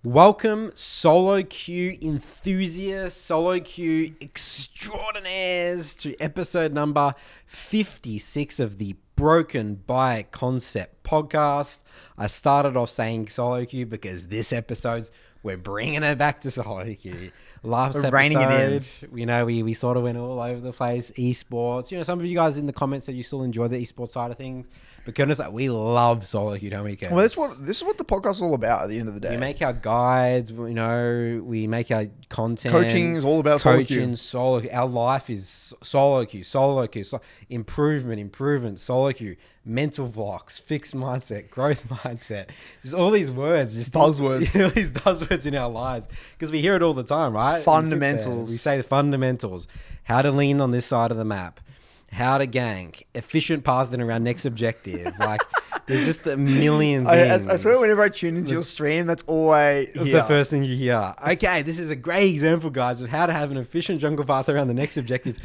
Welcome, solo queue enthusiasts, solo queue extraordinaires, to episode number 56 of the Broken by Concept podcast. I started off saying solo queue because this episode's we're bringing it back to solo queue. Last We're reining it in. episode, you know, we sort of went all over the place. Esports, you know, some of you guys in the comments said you still enjoy the esports side of things. But goodness, like, we love solo queue, don't we? Guys? Well, this is what the podcast is all about at the end of the day. We make our guides, you know, we make our content. Coaching is all about solo queue. Coaching, solo queue. Our life is solo queue, improvement, solo queue, mental blocks, fixed mindset, growth mindset. Just all these words, just Buzzwords. All these buzzwords in our lives because we hear it all the time, right? Fundamentals. We say the fundamentals. How to lean on this side of the map. How to gank, efficient pathing around next objective. Like, there's just a million things. I swear, whenever I tune into your stream, that's all I That's hear. the first thing you hear. Okay, this is a great example, guys, of how to have an efficient jungle path around the next objective.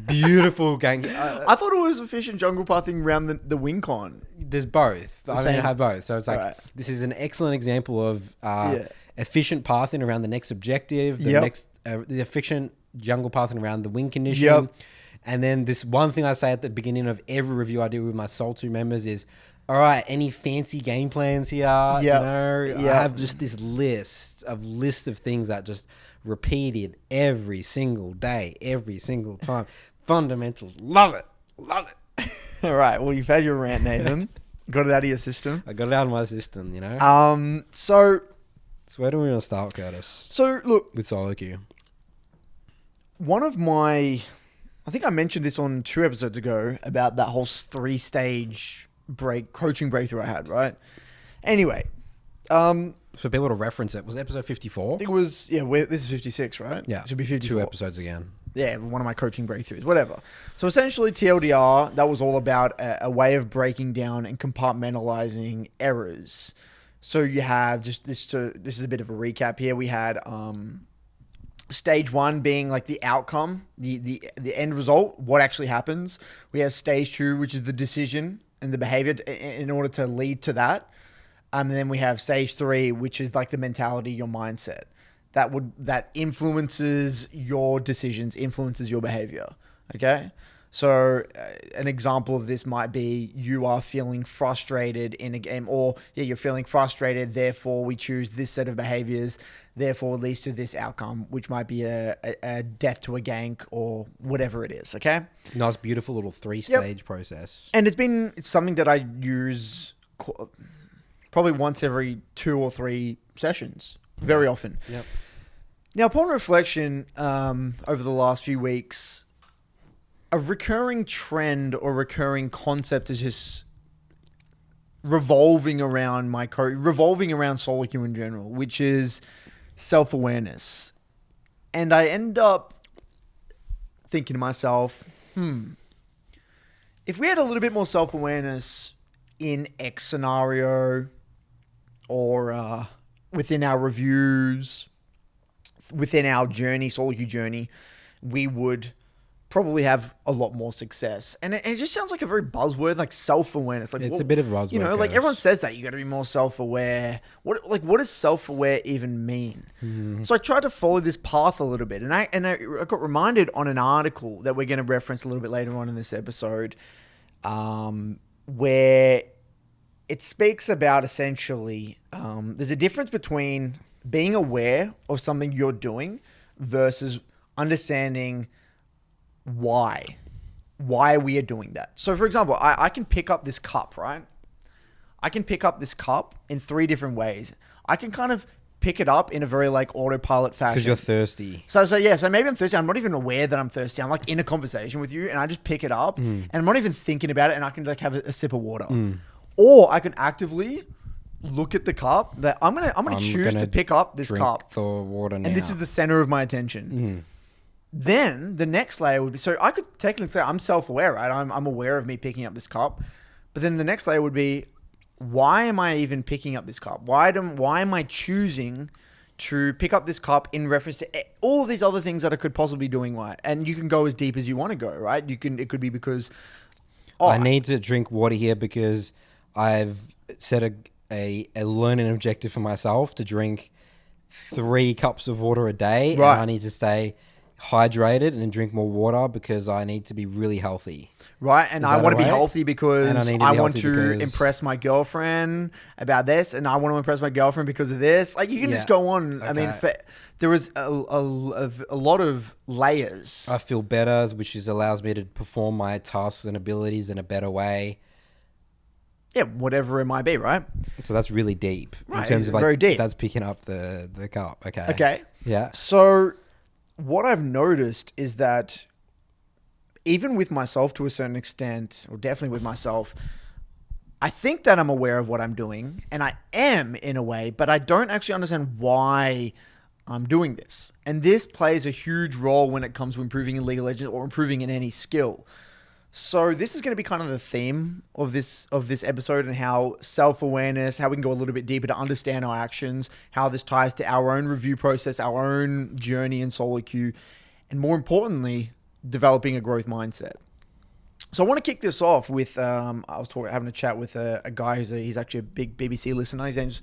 Beautiful gank. I thought it was efficient jungle pathing around the win con. There's both. I mean, I have both. So it's like, Right. This is an excellent example of efficient pathing around the next objective, the efficient jungle pathing around the win condition. Yep. And then this one thing I say at the beginning of every review I do with my Soul 2 members is, all right, any fancy game plans here? Yep. You know, Yep. I have just this list of things that just repeated every single day, every single time. Fundamentals. Love it. All right. Well, you've had your rant, Nathan. Got it out of your system. I got it out of my system, you know? So So where do we want to start, Curtis? look, With solo queue. one of my, I think I mentioned this on 2 episodes ago about that whole 3-stage coaching breakthrough I had, right? Anyway, For people to reference it, was it episode 54? I think it was, this is 56, right? Yeah. It should be 54. 2 episodes again. Yeah, one of my coaching breakthroughs, whatever. So essentially, TLDR, that was all about a way of breaking down and compartmentalizing errors. So you have just this is a bit of a recap here. We had stage 1 being like the outcome, the end result, what actually happens. We have stage 2, which is the decision and the behavior in order to lead to that. And then we have stage 3, which is like the mentality, your mindset. That influences your decisions, influences your behavior. Okay. So an example of this might be you are feeling frustrated in a game, or you're feeling frustrated. Therefore, we choose this set of behaviors. Therefore, it leads to this outcome, which might be a death to a gank or whatever it is. Okay. Nice, beautiful little 3-stage process. And it's something that I use probably once every 2 or 3 sessions, very often. Yep. Now, upon reflection, over the last few weeks, a recurring trend or recurring concept is just revolving around solo queue in general, which is self-awareness. And I end up thinking to myself, if we had a little bit more self-awareness in X scenario or within our reviews, within our solo queue journey, we would probably have a lot more success. And it just sounds like a very buzzword, like self-awareness. Like It's a bit of a buzzword. You know, like everyone says that you got to be more self-aware. What does self-aware even mean? Mm-hmm. So I tried to follow this path a little bit, and I got reminded on an article that we're going to reference a little bit later on in this episode, where it speaks about essentially there's a difference between being aware of something you're doing versus understanding why we are doing that. So for example, I can pick up this cup, right? I can pick up this cup in 3 different ways. I can kind of pick it up in a very like autopilot fashion. Because you're thirsty. So maybe I'm thirsty. I'm not even aware that I'm thirsty. I'm like in a conversation with you and I just pick it up and I'm not even thinking about it and I can like have a sip of water. Or I can actively look at the cup that I'm gonna choose to pick up this cup. The water now. And this is the center of my attention. Then the next layer would be, so I could technically say I'm self-aware, right? I'm aware of me picking up this cup. But then the next layer would be, why am I even picking up this cup? Why am I choosing to pick up this cup in reference to all of these other things that I could possibly be doing? Right? And you can go as deep as you want to go, right? It could be because I need to drink water here because I've set a learning objective for myself to drink 3 cups of water a day, Right. and I need to stay hydrated and drink more water because I need to be really healthy. Right, and Is I that want to a be way? healthy because And I need to I be want healthy to because- impress my girlfriend about this, and I want to impress my girlfriend because of this. Like, you can just Yeah. go on. I mean, Okay. there was a lot of layers. I feel better, which allows me to perform my tasks and abilities in a better way. Yeah, whatever it might be, right? So that's really deep Right, in terms it's of like very deep. that's picking up the cup. Okay. Okay. Yeah. So, what I've noticed is that even with myself to a certain extent, or definitely with myself, I think that I'm aware of what I'm doing, and I am in a way, but I don't actually understand why I'm doing this. And this plays a huge role when it comes to improving in League of Legends or improving in any skill. So this is going to be kind of the theme of this episode, and how self-awareness, how we can go a little bit deeper to understand our actions, how this ties to our own review process, our own journey in solo queue, and more importantly, developing a growth mindset. So I want to kick this off with I was having a chat with a guy he's actually a big BBC listener. His name's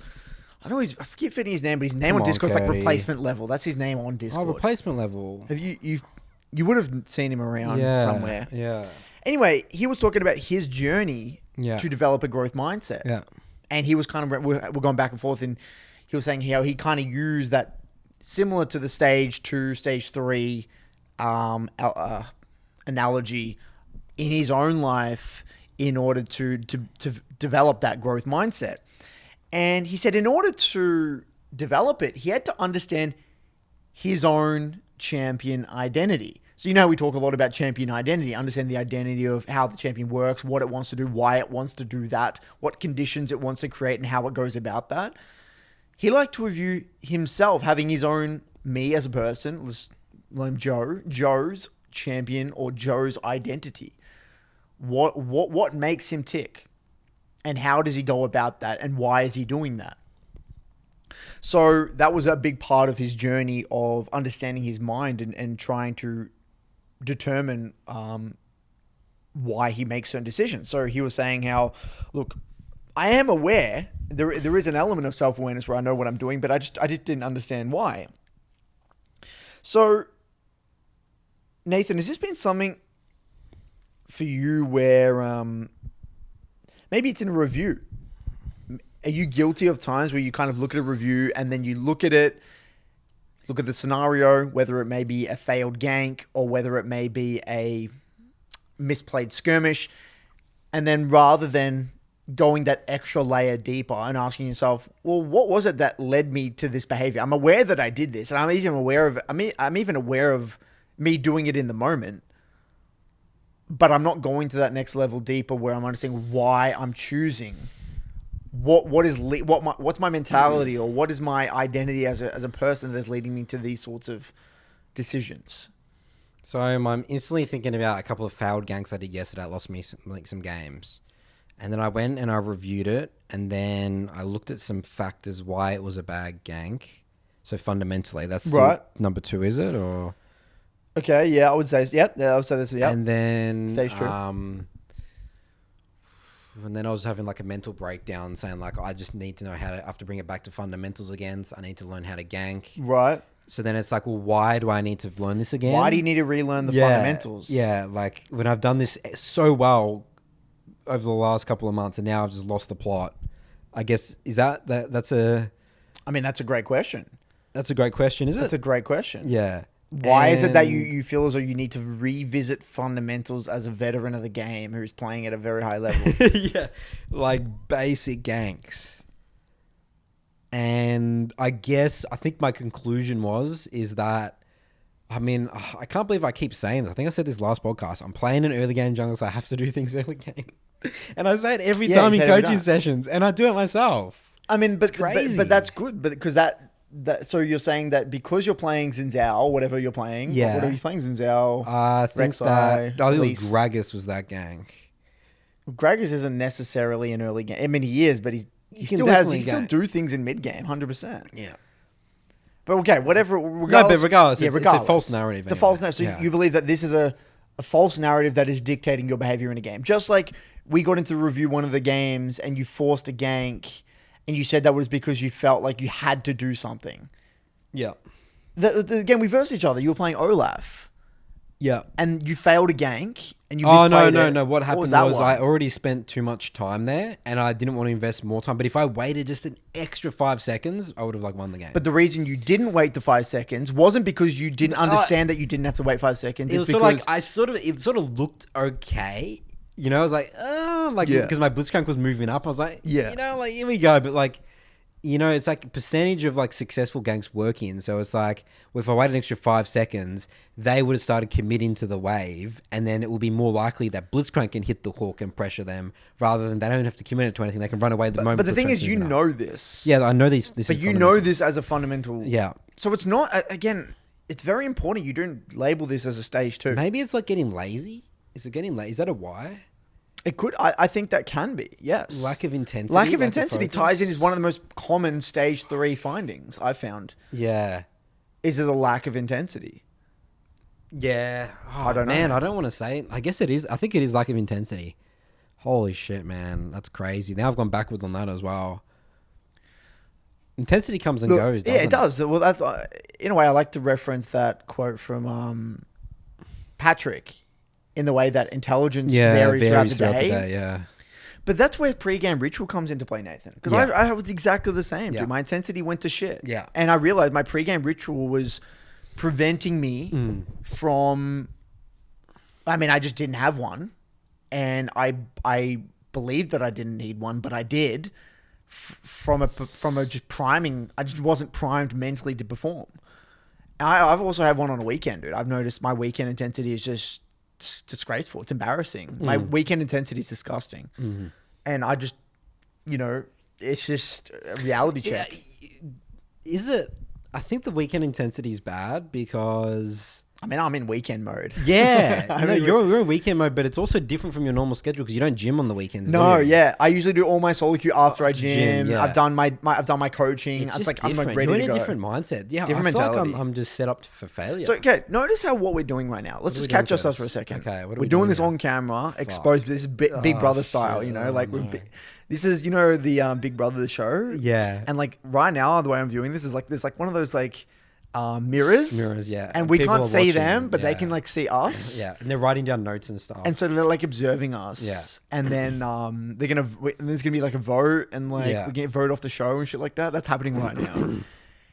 I forget fitting his name, but his name Come on on, Discord is like Cody. Replacement Level. That's his name on Oh, Discord. replacement level. Have you would have seen him around somewhere. Yeah. Anyway, he was talking about his journey Yeah. to develop a growth mindset. Yeah. And he was kind of, we're going back and forth, and he was saying how he kind of used that similar to the stage 2, stage 3 analogy in his own life in order to develop that growth mindset. And he said in order to develop it, he had to understand his own champion identity. So, you know, we talk a lot about champion identity, understand the identity of how the champion works, what it wants to do, why it wants to do that, what conditions it wants to create, and how it goes about that. He liked to review himself, having his own me as a person, let's name Joe's champion or Joe's identity. What makes him tick? And how does he go about that? And why is he doing that? So that was a big part of his journey of understanding his mind and trying to determine why he makes certain decisions. So he was saying how, look, I am aware there is an element of self-awareness where I know what I'm doing, but I just didn't understand why. So, Nathan, has this been something for you where maybe it's in a review? Are you guilty of times where you kind of look at a review and then you look at it, look at the scenario, whether it may be a failed gank or whether it may be a misplayed skirmish, and then rather than going that extra layer deeper and asking yourself, well, what was it that led me to this behavior? I'm aware that I did this, and I'm even aware of me doing it in the moment, but I'm not going to that next level deeper where I'm understanding why I'm choosing. What's my mentality, or what is my identity as a person that is leading me to these sorts of decisions? So I'm instantly thinking about a couple of failed ganks I did yesterday. It lost me some games. And then I went and I reviewed it, and then I looked at some factors why it was a bad gank. So fundamentally, that's still Right. number 2, is it? Or Okay, yeah, I would say, yep, I would say this, yep. And then Stays true. And then I was having like a mental breakdown saying like, I just need to know I have to bring it back to fundamentals again. So I need to learn how to gank. Right. So then it's like, well, why do I need to learn this again? Why do you need to relearn the fundamentals? Yeah, like when I've done this so well over the last couple of months, and now I've just lost the plot. I guess that's a great question. That's a great question, is it? That's a great question. Yeah. Why is it that you feel as though you need to revisit fundamentals as a veteran of the game who's playing at a very high level? Yeah, like basic ganks. And I think my conclusion is that, I mean, I can't believe I keep saying this. I think I said this last podcast. I'm playing an early game jungle, so I have to do things early game. And I say it every time in coaching sessions, and I do it myself. I mean, but It's crazy. but that's good. But because that so you're saying that because you're playing Zinzao, whatever you're playing, Yeah. what are you playing, Zinzao? I think Rek'Sai, that I think Elise. Gragas was that gank. Gragas isn't necessarily an early game. I mean, he is, but he can still definitely still gank. do things in mid game, 100%. Yeah. But okay, whatever. Regardless, yeah, it's a false narrative. It's a anyway. false narrative. So Yeah. you believe that this is a false narrative that is dictating your behavior in a game. Just like we got into review one of the games and you forced a gank and you said that was because you felt like you had to do something. Yeah. Again, we versed each other. You were playing Olaf, Yeah. and you failed a gank, and you Oh, misplayed no, it. no. What happened that was one? I already spent too much time there and I didn't want to invest more time. But if I waited just an extra 5 seconds, I would have like won the game. But the reason you didn't wait the 5 seconds wasn't because you didn't understand that you didn't have to wait 5 seconds. it It's was sort of because like, it sort of looked okay. You know, I was like, Yeah. because my Blitzcrank was moving up. I was like, Yeah. you know, like, here we go. But like, you know, it's like percentage of like successful ganks working. So it's like, well, if I waited an extra 5 seconds, they would have started committing to the wave, and then it will be more likely that Blitzcrank can hit the hook and pressure them, rather than they don't have to commit to anything. They can run away the moment. But the thing Blitzcrank's is, you moving up. know this. Yeah, I know this. But is you know fundamental. this as a fundamental. Yeah. So it's not, again, it's very important you don't label this as a stage 2. Maybe it's like getting lazy. Is it getting lazy? Is that a why? It could. I think that can be. Yes. Lack of intensity. Lack of intensity focus? ties in is one of the most common stage 3 findings I've found. Yeah. Is it a lack of intensity? Yeah. I don't know. Man, I don't want to say it. I guess it is. I think it is lack of intensity. Holy shit, man. That's crazy. Now I've gone backwards on that as well. Intensity comes and Look, goes, doesn't yeah, it does. Well, that's, in a way, I like to reference that quote from Patrick in the way that intelligence varies throughout the day. Yeah. But that's where pre-game ritual comes into play, Nathan. Because Yeah. I was exactly the same. Yeah. Dude. My intensity went to shit. Yeah. And I realized my pre-game ritual was preventing me from... I mean, I just didn't have one. And I believed that I didn't need one, but I did. From a just priming... I just wasn't primed mentally to perform. I've also had one on a weekend, dude. I've noticed my weekend intensity is just disgraceful. It's embarrassing. My weekend intensity is disgusting. And I just, you know, it's just a reality check. Yeah. Is it? I think the weekend intensity is bad because... I mean, I'm in weekend mode. Yeah. I No, mean, you're in weekend mode, but it's also different from your normal schedule because you don't gym on the weekends. No, do you? yeah. I usually do all my solo queue after I gym. yeah. I've done my coaching. It's It's just like I'm different. like ready You're to in a go. different mindset. Yeah, Different I feel mentality. like I'm just set up for failure. So, okay, notice how what we're doing right now. Let's are just we doing, catch ourselves Travis? for a second. Okay, what are we're we doing doing this now? on camera, exposed. This is Big Brother style, shit. you know? Oh, Like, no. this is, you know, the Big Brother the show? Yeah. And like right now, the way I'm viewing this is like, there's like one of those like mirrors. Mirrors, yeah. And we People can't are see watching, them, but they yeah. can like see us. Yeah, and they're writing down notes and stuff. And so they're like observing us. Yeah. And then they're gonna and there's gonna be like a vote and like Yeah. we get voted off the show and shit like that. That's happening right now.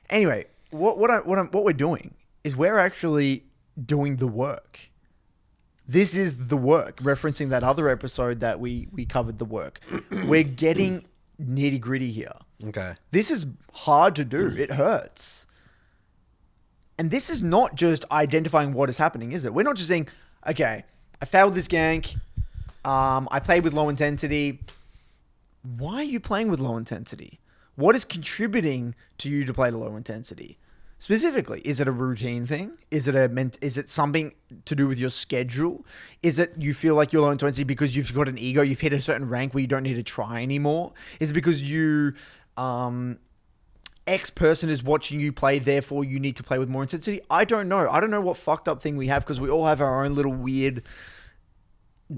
Anyway, what we're doing is we're actually doing the work. This is the work, referencing that other episode that we covered the work. We're getting nitty gritty here. Okay. This is hard to do. It hurts. And this is not just identifying what is happening, is it? We're not just saying, okay, I failed this gank. I played with low intensity. Why are you playing with low intensity? What is contributing to you to play to low intensity? Specifically, is it a routine thing? Is it something to do with your schedule? Is it you feel like you're low intensity because you've got an ego, you've hit a certain rank where you don't need to try anymore? Is it because you X person is watching you play, therefore you need to play with more intensity? I don't know. I don't know what fucked up thing we have because we all have our own little weird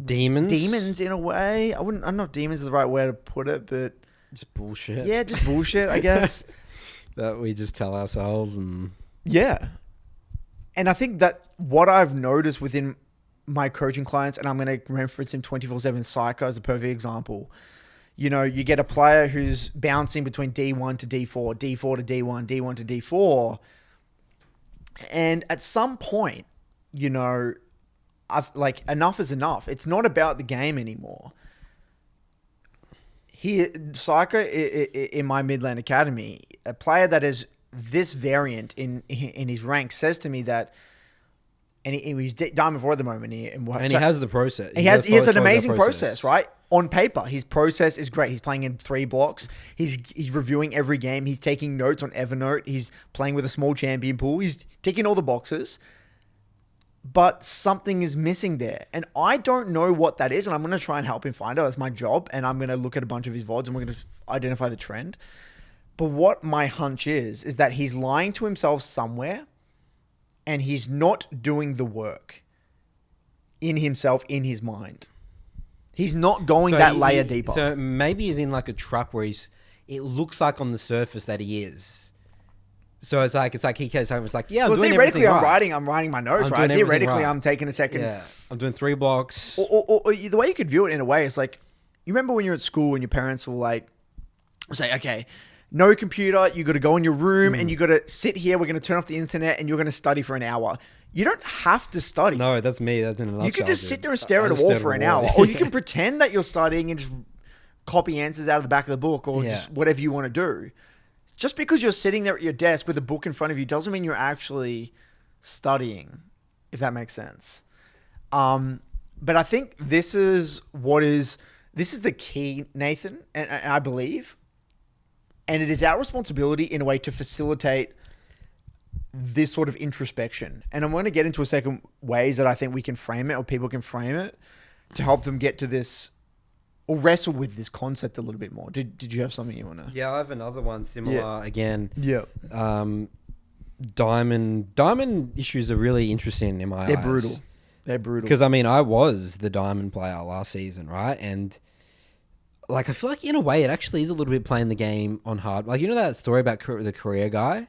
demons in a way. I don't know if demons is the right way to put it, but Just bullshit. yeah, just bullshit, I guess. That we just tell ourselves and... Yeah. And I think that what I've noticed within my coaching clients, and I'm going to reference him 24/7 Psycho as a perfect example. You know, you get a player who's bouncing between D1 to D4, D4 to D1, D1 to D4. And at some point, you know, enough is enough. It's not about the game anymore. Psycho in my Midland Academy, a player that is this variant in his rank says to me that, and he's Diamond 4 at the moment. And he has the process. He has an amazing process, right? On paper, his process is great. He's playing in 3 blocks. He's reviewing every game. He's taking notes on Evernote. He's playing with a small champion pool. He's ticking all the boxes. But something is missing there. And I don't know what that is. And I'm going to try and help him find it. That's my job. And I'm going to look at a bunch of his VODs and we're going to identify the trend. But what my hunch is that he's lying to himself somewhere and he's not doing the work in himself, in his mind. He's not going that layer deeper. So maybe he's in like a trap where it looks like on the surface that he is. So it's like he came home. It's like, yeah, I'm Well, doing theoretically, everything right. I'm writing my notes, I'm right? doing everything Theoretically, right. I'm taking a second. Yeah, I'm doing 3 blocks. Or the way you could view it in a way is like, you remember when you're at school and your parents will like say, okay, no computer, you got to go in your room and you got to sit here. We're going to turn off the internet and you're going to study for an hour. You don't have to study. No, that's me. That's in a nutshell. You can just dude. sit there and stare I at a just wall stare for at an a wall. hour, or you can pretend that you're studying and just copy answers out of the back of the book, or just whatever you want to do. Just because you're sitting there at your desk with a book in front of you doesn't mean you're actually studying, if that makes sense. But I think this is the key, Nathan, and I believe, and it is our responsibility in a way to facilitate this sort of introspection. And I'm going to get into a second ways that I think we can frame it, or people can frame it, to help them get to this or wrestle with this concept a little bit more. Did you have something you want to? Yeah, I have another one similar again. Yeah. Diamond issues are really interesting in my eyes. They're brutal. Because I mean, I was the diamond player last season, right? And like, I feel like in a way, it actually is a little bit playing the game on hard. Like, you know that story about the Korea guy,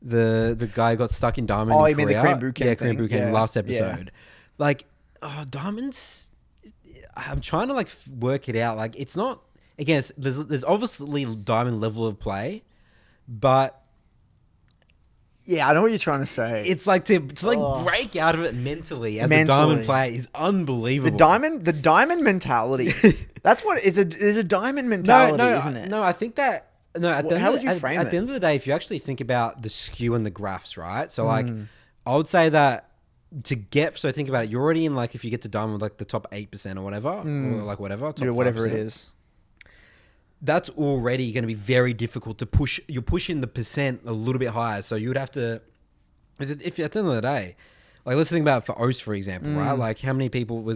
the guy who got stuck in diamond. Oh, in you mean the Korea? Korean boot camp? Yeah, Korean boot camp last episode. Yeah. Like, diamonds. I'm trying to like work it out. Like, it's not. Again, there's obviously diamond level of play, but Yeah, I know what you're trying to say. it's like to break out of it mentally as a diamond player is unbelievable. The diamond mentality. That's what is a diamond mentality, isn't it? No, I think that at the How end would you frame at it? the end of the day, if you actually think about the skew and the graphs, right? So like, I would say that think about it. You're already in like, if you get to diamond with like the top 8% or whatever, or like whatever, top whatever 5%, it is. That's already going to be very difficult to push. You're pushing the percent a little bit higher, so you would have to. If at the end of the day, like let's think about for OS for example, right? Like how many people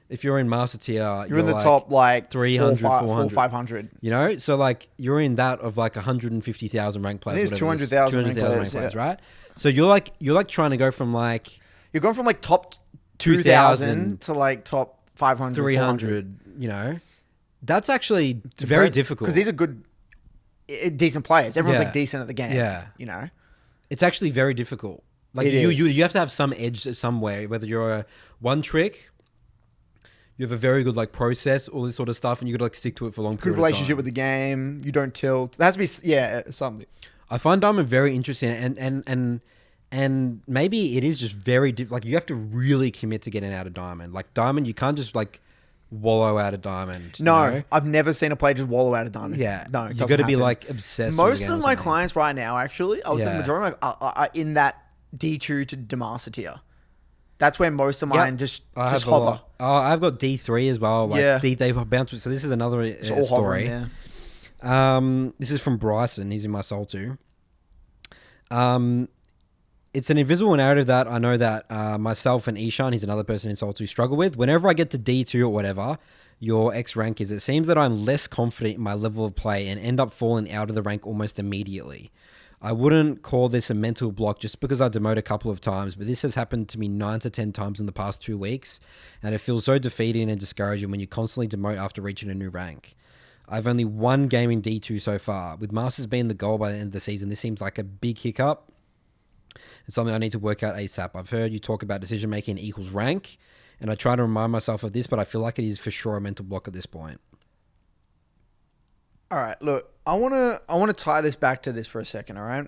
if you're in master tier, You're in the top like 300, 400, 500. You know, so like you're in that of like 150,000 ranked players. I think it's 200,000 ranked players, right? So you're like trying to go from like You're going from like top 2,000 to like top 500, 300. You know, that's actually very difficult because these are good, decent players. Everyone's Yeah. like decent at the game. Yeah. You know. It's actually very difficult. Like It you is. have to have some edge somewhere, whether you're a one trick, you have a very good like process, all this sort of stuff, and you got to like stick to it for a long Good period relationship of time. with the game. You don't tilt. There has to be something. I find diamond very interesting, and maybe it is just very like you have to really commit to getting out of diamond. Like diamond, you can't just like wallow out of diamond. No, you know? I've never seen a player just wallow out of diamond. Yeah, No, it you doesn't got to be happen. like obsessed. Most with the game of or my something. clients right now, actually, I would say the Yeah. majority of my, are in that D2 to Demaster tier. That's where most of mine just I have a hover. lot. Oh, I've got D3 as well. Like Yeah. they bounce. So this is another It's all story. hovering, yeah. This is from Bryson. He's in my soul too. It's an invisible narrative that I know that myself and Ishan, he's another person in Soul 2, struggle with. Whenever I get to D2 or whatever, your X rank is, it seems that I'm less confident in my level of play and end up falling out of the rank almost immediately. I wouldn't call this a mental block just because I demote a couple of times, but this has happened to me 9 to 10 times in the past 2 weeks, and it feels so defeating and discouraging when you constantly demote after reaching a new rank. I've only one game in D2 so far. With Masters being the goal by the end of the season, this seems like a big hiccup. It's something I need to work out ASAP. I've heard you talk about decision making equals rank, and I try to remind myself of this, but I feel like it is for sure a mental block at this point. All right, look, I want to tie this back to this for a second, all right?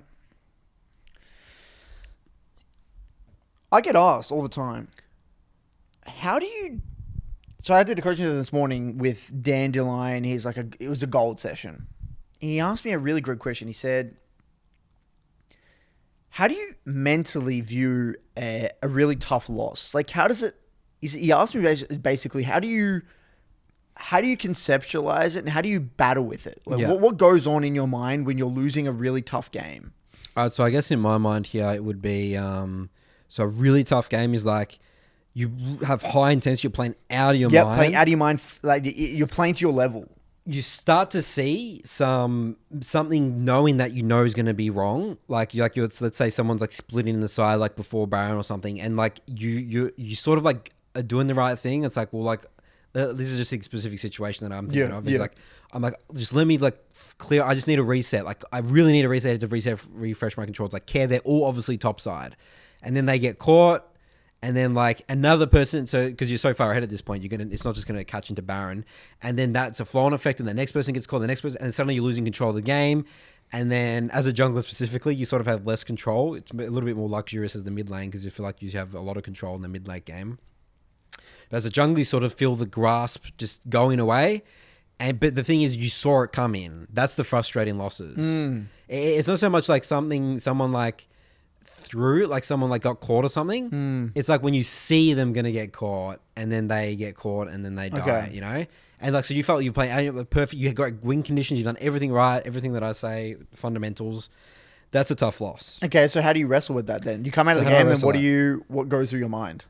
I get asked all the time, how do you... So I did a coaching this morning with Dandelion. It was a gold session. He asked me a really good question. He said, how do you mentally view a really tough loss? Like, how does it... He asked me basically, how do you conceptualize it and how do you battle with it? Like, Yeah. what goes on in your mind when you're losing a really tough game? All right, so I guess in my mind here, it would be... so a really tough game is like... You have high intensity, you're playing out of your mind. Yeah, playing out of your mind. Like, you're playing to your level. You start to see something knowing that you know is going to be wrong. Let's say someone's like splitting in the side like before Baron or something, and like you sort of like are doing the right thing. It's like, well, like this is just a specific situation that I'm thinking of. It's yeah. like, I'm like, just let me like clear. I just need a reset. Like, I really need a reset to refresh my controls. Like, they're all obviously topside, and then they get caught, and then like another person. So because you're so far ahead at this point, it's not just gonna catch into Baron, and then that's a flow-on effect, and the next person gets caught, the next person, and suddenly you're losing control of the game. And then as a jungler specifically, you sort of have less control. It's a little bit more luxurious as the mid lane because you feel like you have a lot of control in the mid lane game. But as a jungler, you sort of feel the grasp just going away. But the thing is, you saw it come in. That's the frustrating losses. It's not so much like someone like threw, like someone like got caught or something. It's like when you see them going to get caught and then they get caught and then they die, you know? And like, so you felt you're playing perfect. You got win conditions. You've done everything right. Everything that I say, fundamentals. That's a tough loss. Okay, so how do you wrestle with that then? You come out of the game, and what goes through your mind?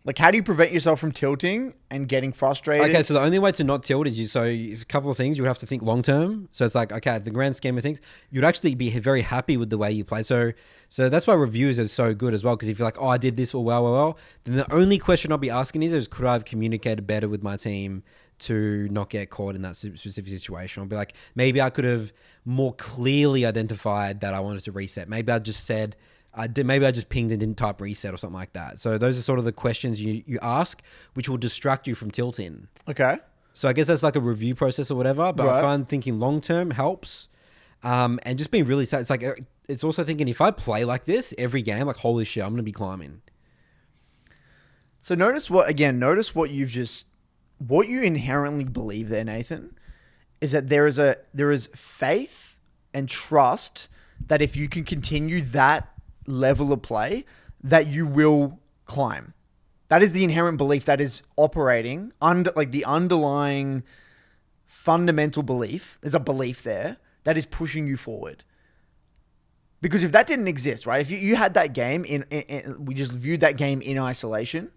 Like, how do you prevent yourself from tilting and getting frustrated? Okay, so the only way to not tilt is a couple of things. You would have to think long term. So it's like, okay, the grand scheme of things, you'd actually be very happy with the way you play. So that's why reviews are so good as well. Because if you're like, oh, I did this well, then the only question I'll be asking is could I have communicated better with my team to not get caught in that specific situation? I'll be like, maybe I could have more clearly identified that I wanted to reset. Maybe I just said, maybe I just pinged and didn't type reset or something like that. So those are sort of the questions you ask, which will distract you from tilting. Okay. So I guess that's like a review process or whatever. But I find thinking long term helps, and just being really sad. It's like it's also thinking if I play like this every game, like holy shit, I'm gonna be climbing. So notice what you inherently believe there, Nathan, is that there is faith and trust that if you can continue that level of play, that you will climb. That is the inherent belief that is operating under, like, the underlying fundamental belief. There's a belief there that is pushing you forward. Because if that didn't exist, right? If you had that game we just viewed that game in isolation,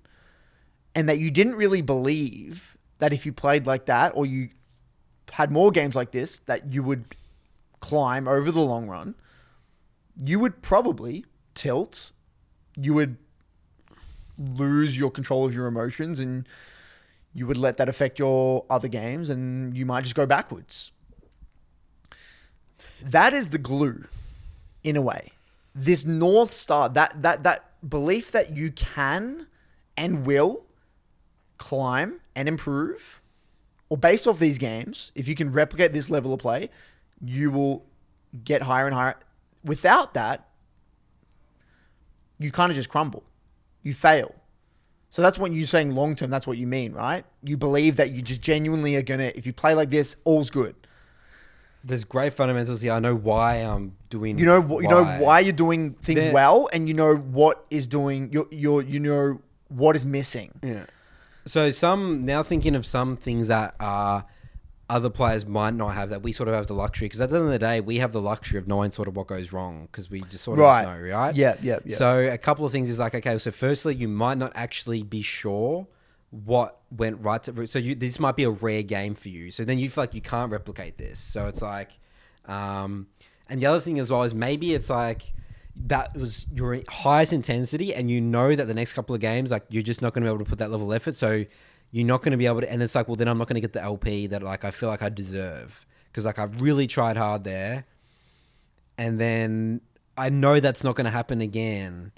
and that you didn't really believe that if you played like that, or you had more games like this, that you would climb over the long run, you would probably tilt, you would lose your control of your emotions, and you would let that affect your other games, and you might just go backwards. That is the glue, in a way. This North Star, that belief that you can and will climb and improve, or based off these games, if you can replicate this level of play, you will get higher and higher. Without that, you kind of just crumble. You fail. So that's what you're saying long term. That's what you mean, right? You believe that you just genuinely are going to, if you play like this, all's good. There's great fundamentals here. I know why I'm doing. You know why you're doing things well, and you know what is doing. You know what is missing. Yeah. So now thinking of some things that other players might not have, that we sort of have the luxury, because at the end of the day, we have the luxury of knowing sort of what goes wrong, because we just sort of just know, right? Yeah. So a couple of things is like, okay, so firstly, you might not actually be sure what went right. So this might be a rare game for you. So then you feel like you can't replicate this. So it's like, and the other thing as well is maybe it's like, that was your highest intensity, and you know that the next couple of games, like, you're just not going to be able to put that level of effort. So you're not going to be able to, and it's like, well, then I'm not going to get the LP that, like, I feel like I deserve, because, like, I've really tried hard there, and then I know that's not going to happen again.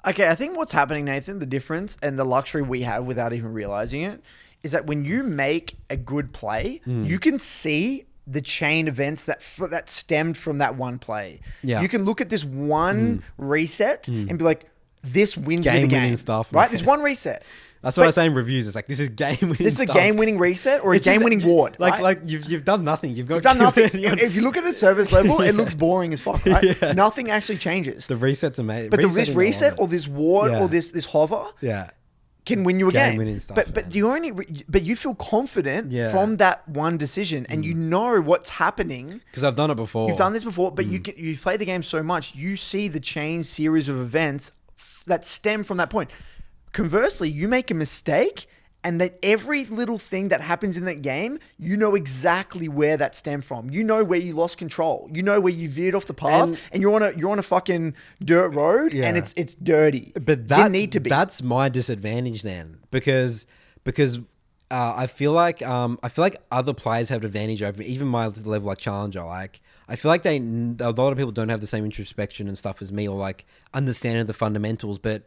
Okay, I think what's happening, Nathan, the difference and the luxury we have without even realizing it, is that when you make a good play, you can see the chain events that stemmed from that one play. Yeah. You can look at this one reset and be like, this wins me the game. Stuff, right? This one reset. That's what I say in reviews. It's like, this is game-winning This is a game-winning reset or a game-winning ward. Like you've done nothing. You've done nothing. If you look at the service level, it looks boring as fuck, right? Yeah. Nothing actually changes. The reset's amazing. But this reset or this ward or this hover can win you a game. Stuff, but you feel confident from that one decision, and you know what's happening. Because I've done it before. You've done this before, but you've played the game so much, you see the chain series of events that stem from that point. Conversely, you make a mistake And that every little thing that happens in that game, you know exactly where that stemmed from. You know where you lost control. You know where you veered off the path, and you're on a fucking dirt road, and it's dirty. But that didn't need to be. That's my disadvantage then, because I feel like other players have an advantage over me, even my level like challenger. Like I feel like a lot of people don't have the same introspection and stuff as me, or like understanding the fundamentals, but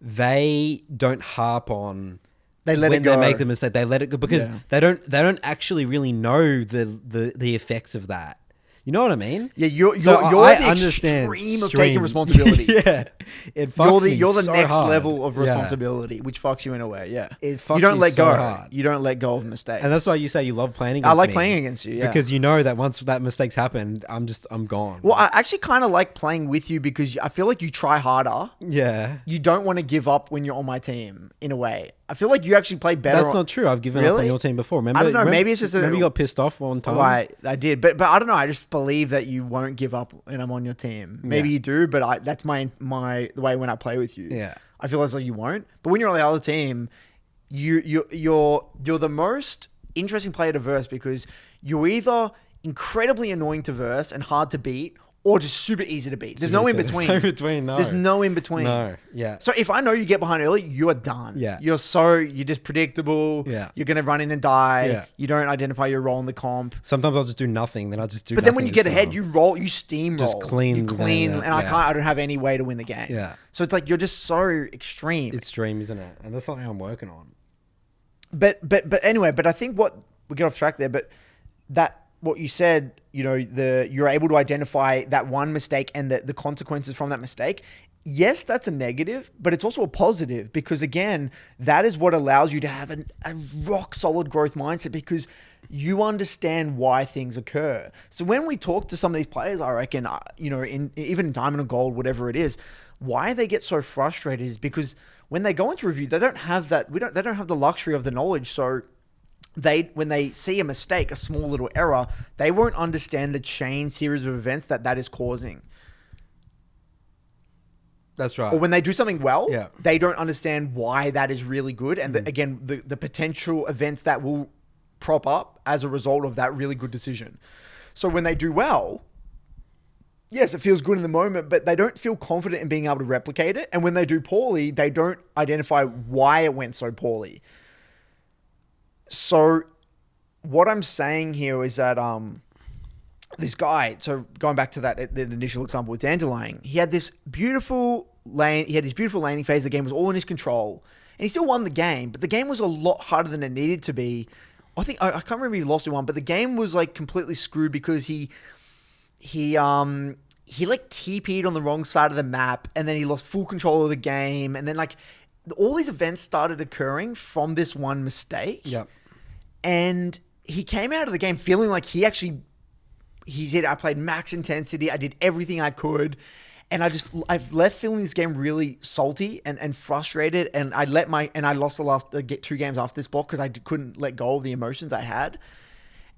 they don't harp on. They let when it go. They make the mistake, they let it go because they don't actually really know the effects of that. You know what I mean? Yeah, you're So the extreme of taking responsibility. Yeah, it fucks you're the so next hard. level of responsibility, which fucks you in a way. Yeah, It fucks you don't you let so go. hard. You don't let go of mistakes, And that's why you say you love playing against I like me, playing against you. Yeah, because you know that once that mistake's happened, I'm gone. well, I actually kind of like playing with you because I feel like you try harder. Yeah, You don't want to give up when you're on my team. In a way, I feel like you actually play better. that's not true. I've given up on Really? your team before. Remember? I don't know. Maybe it's just remember you got pissed off one time. Right, I did, but I don't know. I just believe that you won't give up when I'm on your team. Maybe you do, but that's my the way when I play with you. Yeah. I feel as though you won't. But when you're on the other team, you're the most interesting player to verse because you're either incredibly annoying to verse and hard to beat, or just super easy to beat. There's no in between. There's no in between. No. There's no in between. No. Yeah. So if I know you get behind early, you're done. Yeah. You're just predictable. Yeah. You're gonna run in and die. Yeah. You don't identify your role in the comp. Sometimes I'll just do nothing. Then I'll just do. But then when nothing you get as ahead, well. you steamroll. Just clean You the clean, game, and I don't have any way to win the game. Yeah. So it's like you're just so extreme. It's extreme, isn't it? And that's something I'm working on. But anyway, I think we get off track there. But what you said, you're able to identify that one mistake and the consequences from that mistake. Yes, that's a negative, but it's also a positive because again, that is what allows you to have a rock solid growth mindset because you understand why things occur. So when we talk to some of these players, I reckon, even Diamond or Gold, whatever it is, why they get so frustrated is because when they go into review, they don't have that. They don't have the luxury of the knowledge. So when they see a mistake, a small little error, they won't understand the chain series of events that is causing. That's right. Or when they do something well, Yeah. they don't understand why that is really good. And again, the potential events that will prop up as a result of that really good decision. So when they do well, yes, it feels good in the moment, but they don't feel confident in being able to replicate it. And when they do poorly, they don't identify why it went so poorly. So what I'm saying here is that this guy, so going back to the initial example with Dandelion, he had this beautiful laning phase. The game was all in his control, and he still won the game. But the game was a lot harder than it needed to be. I can't remember if he lost in one, but the game was like completely screwed because he like TP'd on the wrong side of the map, and then he lost full control of the game, and then like all these events started occurring from this one mistake. Yep. And he came out of the game feeling like he said, I played max intensity. I did everything I could. And I've left feeling this game really salty and frustrated. And I lost the last 2 games after this block because I couldn't let go of the emotions I had.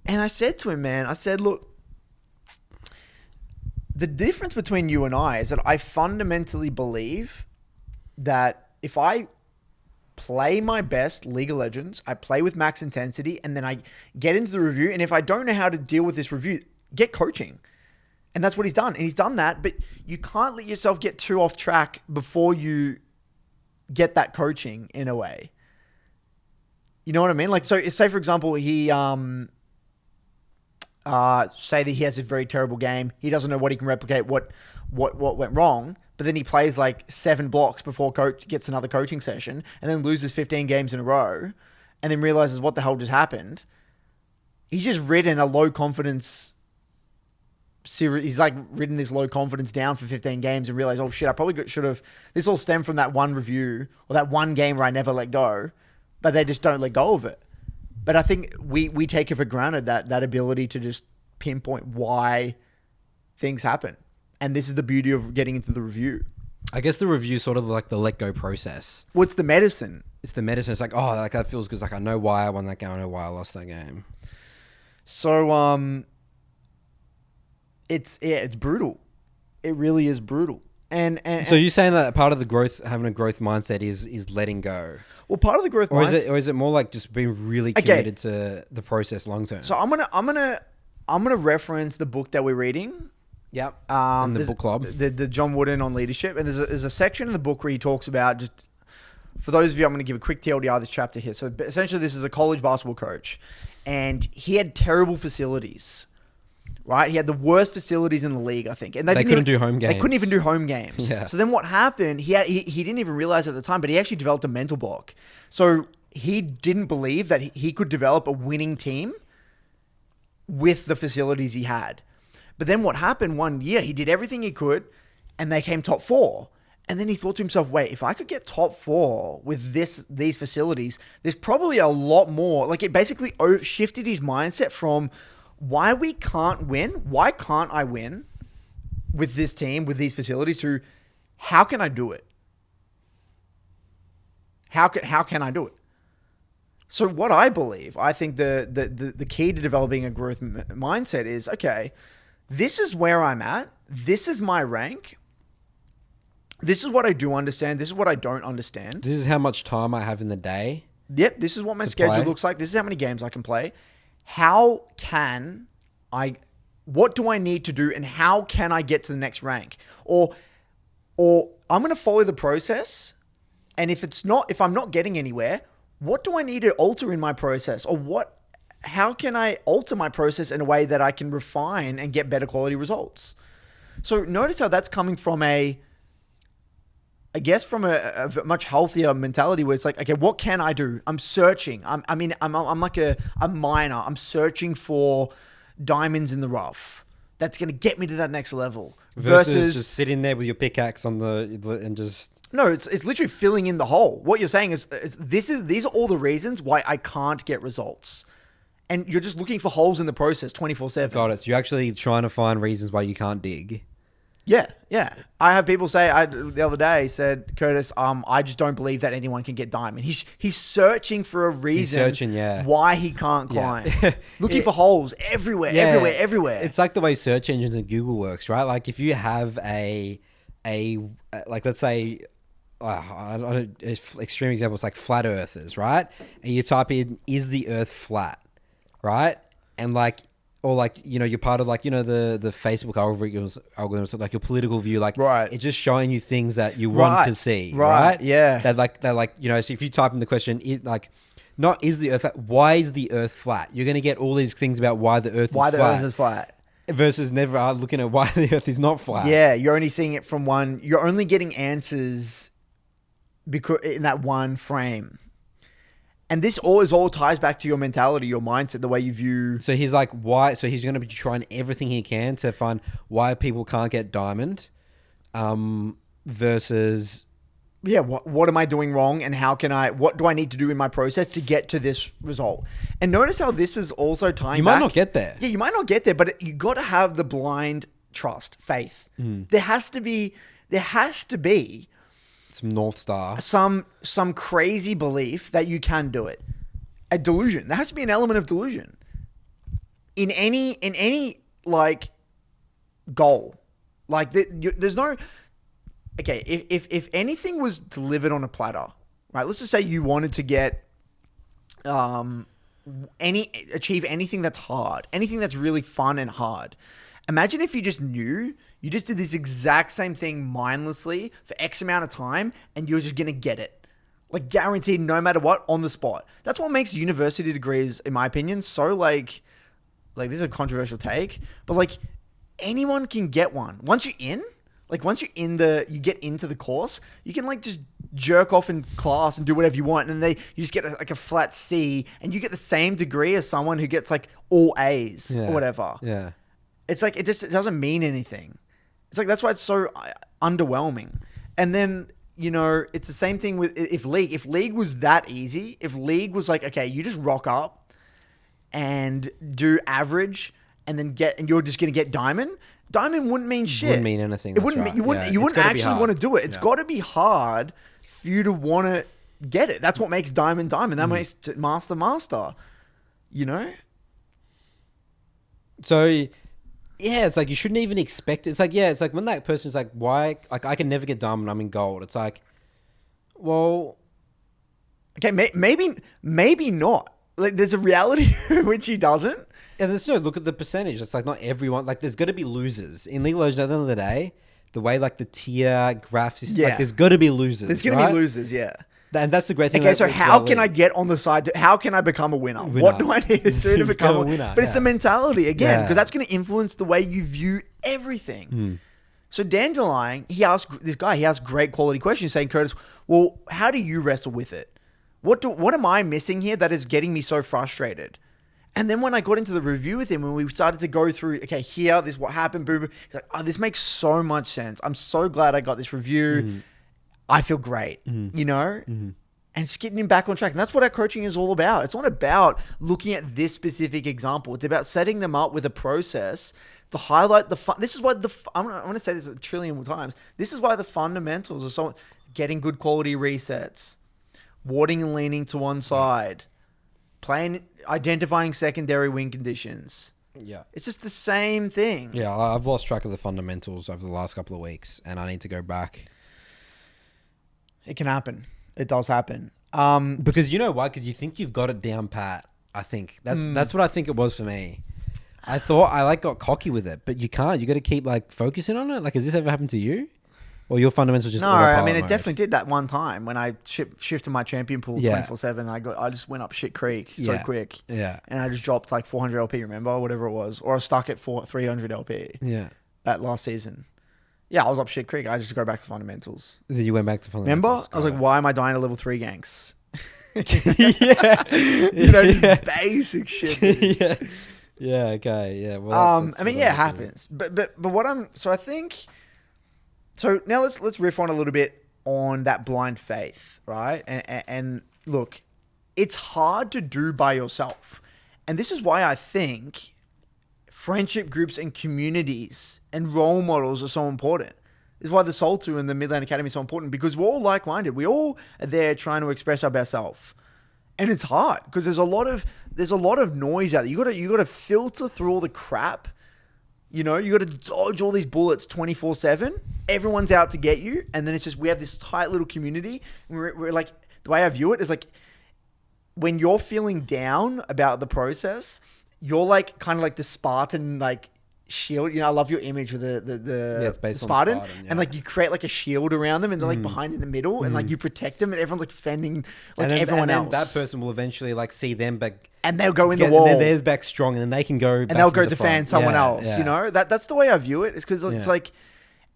And I said to him, man, look, the difference between you and I is that I fundamentally believe that if I play my best League of Legends, I play with max intensity, and then I get into the review, and if I don't know how to deal with this review, get coaching. And that's what he's done. And he's done that, but you can't let yourself get too off track before you get that coaching in a way. You know what I mean? Like, so say for example, he, say that he has a very terrible game. He doesn't know what he can replicate, what went wrong. But then he plays like 7 blocks before coach gets another coaching session and then loses 15 games in a row and then realizes what the hell just happened. He's just ridden a low confidence series. He's like ridden this low confidence down for 15 games and realized, oh shit, I probably should have. This all stemmed from that one review or that one game where I never let go, but they just don't let go of it. But I think we take it for granted that ability to just pinpoint why things happen. And this is the beauty of getting into the review. I guess the review is sort of like the let go process. What's the medicine? It's the medicine. It's like, oh, like that feels good. It's like, I know why I won that game. I know why I lost that game. So, it's brutal. It really is brutal. So you're saying that part of the growth, having a growth mindset, is letting go, well, part of the growth mindset, or is it more like just being really committed to the process long term? So I'm gonna reference the book that we're reading. Yep. In the book club, the John Wooden on leadership, and there's a section in the book where he talks about, just for those of you, I'm going to give a quick TLDR this chapter here. So essentially, this is a college basketball coach, and he had terrible facilities. Right, he had the worst facilities in the league, I think, and they couldn't do home games. They couldn't even do home games. Yeah. So then, what happened? He didn't even realize at the time, but he actually developed a mental block. So he didn't believe that he could develop a winning team with the facilities he had. But then, what happened? One year, he did everything he could, and they came top 4. And then he thought to himself, "Wait, if I could get top 4 with these facilities, there's probably a lot more." Like, it basically shifted his mindset from, why we can't win, why can't I win with this team, with these facilities, to how can I do it? How can I do it? So what I believe, I think the key to developing a growth mindset is, okay, this is where I'm at. This is my rank. This is what I do understand. This is what I don't understand. This is how much time I have in the day. Yep, this is what my schedule looks like. This is how many games I can play. What do I need to do, and how can I get to the next rank? Or I'm going to follow the process, and if I'm not getting anywhere, what do I need to alter in my process? Or how can I alter my process in a way that I can refine and get better quality results? So notice how that's coming from a much healthier mentality, where it's like, okay, what can I do? I'm searching. I'm like a miner. I'm searching for diamonds in the rough. That's going to get me to that next level. Versus just sitting there with your pickaxe and just... No, it's literally filling in the hole. What you're saying is these are all the reasons why I can't get results. And you're just looking for holes in the process 24/7. Got it. So you're actually trying to find reasons why you can't dig. Yeah. I have people say, the other day said, Curtis, I just don't believe that anyone can get diamond. He's searching for a reason why he can't climb. Looking for holes everywhere. It's like the way search engines and Google works, right? Like if you have like let's say, extreme examples like flat earthers, right? And you type in, is the earth flat, right? And like, or like, you're part of like, the Facebook algorithms, like your political view, like right. It's just showing you things that you want to see, right? Yeah. They're like, so if you type in the question, not is the earth flat, why is the earth flat? You're going to get all these things about why the earth is flat. Versus never looking at why the earth is not flat. Yeah, you're only seeing it from one. You're only getting answers because in that one frame. And this all ties back to your mentality, your mindset, the way you view. So he's like, why? So he's going to be trying everything he can to find why people can't get diamond, versus. Yeah, what am I doing wrong, and what do I need to do in my process to get to this result? And notice how this is also tying. You might not get there. Yeah, you might not get there, but you got to have the blind trust, faith. There has to be some North Star, some crazy belief that you can do it. A delusion. There has to be an element of delusion in any like goal. Like there's no. Okay, if anything was delivered on a platter, right? Let's just say you wanted to get achieve anything that's hard, anything that's really fun and hard. Imagine if you just knew you just did this exact same thing mindlessly for X amount of time, and you're just gonna get it, like guaranteed, no matter what, on the spot. That's what makes university degrees, in my opinion, so like this is a controversial take, but like anyone can get one once you're in. Like once you get into the course, you can like just jerk off in class and do whatever you want, and you just get like a flat C, and you get the same degree as someone who gets like all A's or whatever. Yeah, it's like it doesn't mean anything. It's like that's why it's so underwhelming. And then it's the same thing with if league was that easy. If league was like, okay, you just rock up and do average, and you're just gonna get diamond. Diamond wouldn't mean shit. Wouldn't mean anything. It wouldn't. Right. You wouldn't actually want to do it. It's got to be hard for you to want to get it. That's what makes diamond. That makes master. So Yeah, it's like you shouldn't even expect it. It's like, yeah, it's like when that person's like, why? Like, I can never get dumb and I'm in gold. It's like, well, Okay, maybe not. Like, there's a reality in which he doesn't. and there's no look at the percentage. It's like not everyone. Like, there's got to be losers in League of Legends. At the end of the day, the way like the tier graphs is Yeah. like, there's got to be losers. There's going to be losers, yeah. And that's the great thing. Okay, so how can I get on the side? How can I become a winner? What do I need to do to become a winner? But it's the mentality again, because that's going to influence the way you view everything. So Dandelion, he asked great quality questions, saying, Curtis, well, how do you wrestle with it? What am I missing here that is getting me so frustrated? And then when I got into the review with him, and we started to go through, okay, here, this is what happened, boom, boom. He's like, oh, this makes so much sense. I'm so glad I got this review. I feel great, you know? And just getting him back on track. And that's what our coaching is all about. It's not about looking at this specific example. It's about setting them up with a process to highlight the fun. This is why I'm going to say this a trillion times. This is why the fundamentals are so getting good quality resets, warding and leaning to one side, identifying secondary win conditions. Yeah. It's just the same thing. Yeah, I've lost track of the fundamentals over the last couple of weeks, and I need to go back. It can happen. It does happen. Because you know why? Because you think you've got it down pat. I think that's what I think it was for me. I thought I got cocky with it, but you can't. You got to keep focusing on it. Like, has this ever happened to you? Or your fundamentals just no? I mean, it definitely did that one time when I shifted my champion pool 24/7. I just went up shit creek so quick. Yeah, and I just dropped 400 LP. Remember, whatever it was, or I was stuck at 300 LP. Yeah, that last season. Yeah, I was up shit creek. I just go back to fundamentals. Then you went back to fundamentals. Remember, I was like, why am I dying to level 3 ganks? Yeah, just basic shit. Yeah. Okay. Yeah. Well, I mean, it happens. But what I think. So now let's riff on a little bit on that blind faith, right? And look, it's hard to do by yourself, and this is why I think friendship groups and communities and role models are so important. This is why the Soul 2 and the Midland Academy are so important, because we're all like-minded. We all are there trying to express our best self. And it's hard because there's a lot of noise out there. You gotta filter through all the crap. You know, you got to dodge all these bullets 24/7. Everyone's out to get you. And then it's just, we have this tight little community. We're like, the way I view it is when you're feeling down about the process, you're kind of the Spartan, shield. You know, I love your image with the Spartan. And you create a shield around them, and they're behind in the middle, and you protect them, and everyone's fending everyone else. That person will eventually see them back, and they'll go in the wall. And then theirs back strong, and then they can go. And they'll go defend someone else. Yeah. You know, that's the way I view it. It's because it's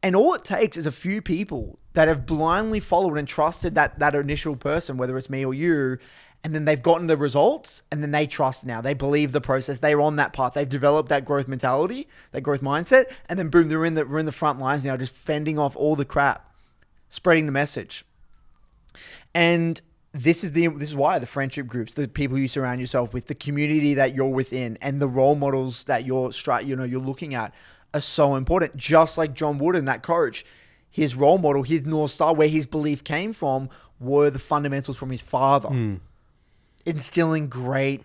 and all it takes is a few people that have blindly followed and trusted that initial person, whether it's me or you. And then they've gotten the results, and then they trust now. They believe the process. They're on that path. They've developed that growth mentality, that growth mindset, and then boom, we're in the front lines now, just fending off all the crap, spreading the message. And this is why the friendship groups, the people you surround yourself with, the community that you're within, and the role models that you're looking at are so important. Just like John Wooden, that coach, his role model, his North Star, where his belief came from, were the fundamentals from his father. Instilling great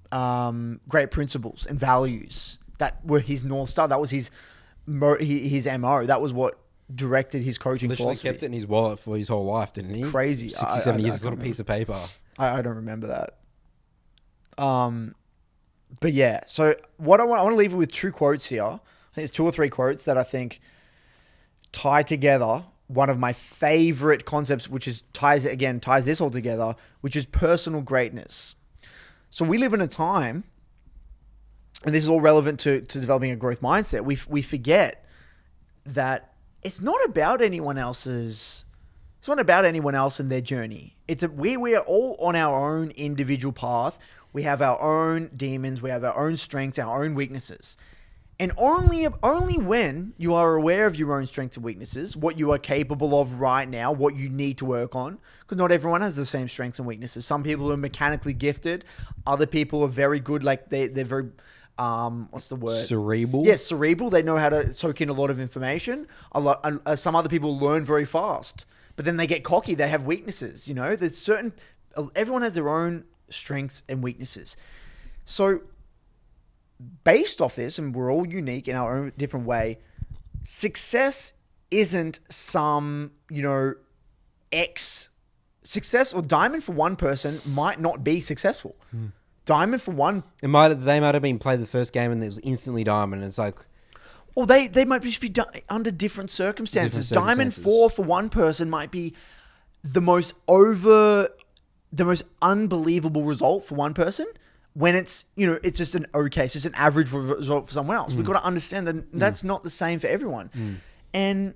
principles and values that were his North Star. That was his MO. That was what directed his coaching philosophy. Kept it in his wallet for his whole life, didn't he? Crazy. 67 years, a little piece of paper. I don't remember that. But yeah, so what I want to leave you with 2 quotes here. I think it's 2 or 3 quotes that I think tie together one of my favorite concepts, which ties this all together, which is personal greatness. So we live in a time, and this is all relevant to developing a growth mindset. We forget that it's not about anyone else's. It's not about anyone else and their journey. We are all on our own individual path. We have our own demons. We have our own strengths, our own weaknesses. And only when you are aware of your own strengths and weaknesses, what you are capable of right now, what you need to work on, because not everyone has the same strengths and weaknesses. Some people are mechanically gifted. Other people are very good. They're very, what's the word? Cerebral? Yes, cerebral. They know how to soak in a lot of information. Some other people learn very fast, but then they get cocky. They have weaknesses. You know, everyone has their own strengths and weaknesses. So based off this, and we're all unique in our own different way, success isn't some, success or diamond for one person might not be successful. Diamond for one. They might have been played the first game and it was instantly diamond. And it's like, or they might just be under different circumstances. Diamond for one person might be the most unbelievable result for one person. When it's, it's just an okay, it's just an average result for someone else. We've got to understand that that's not the same for everyone. And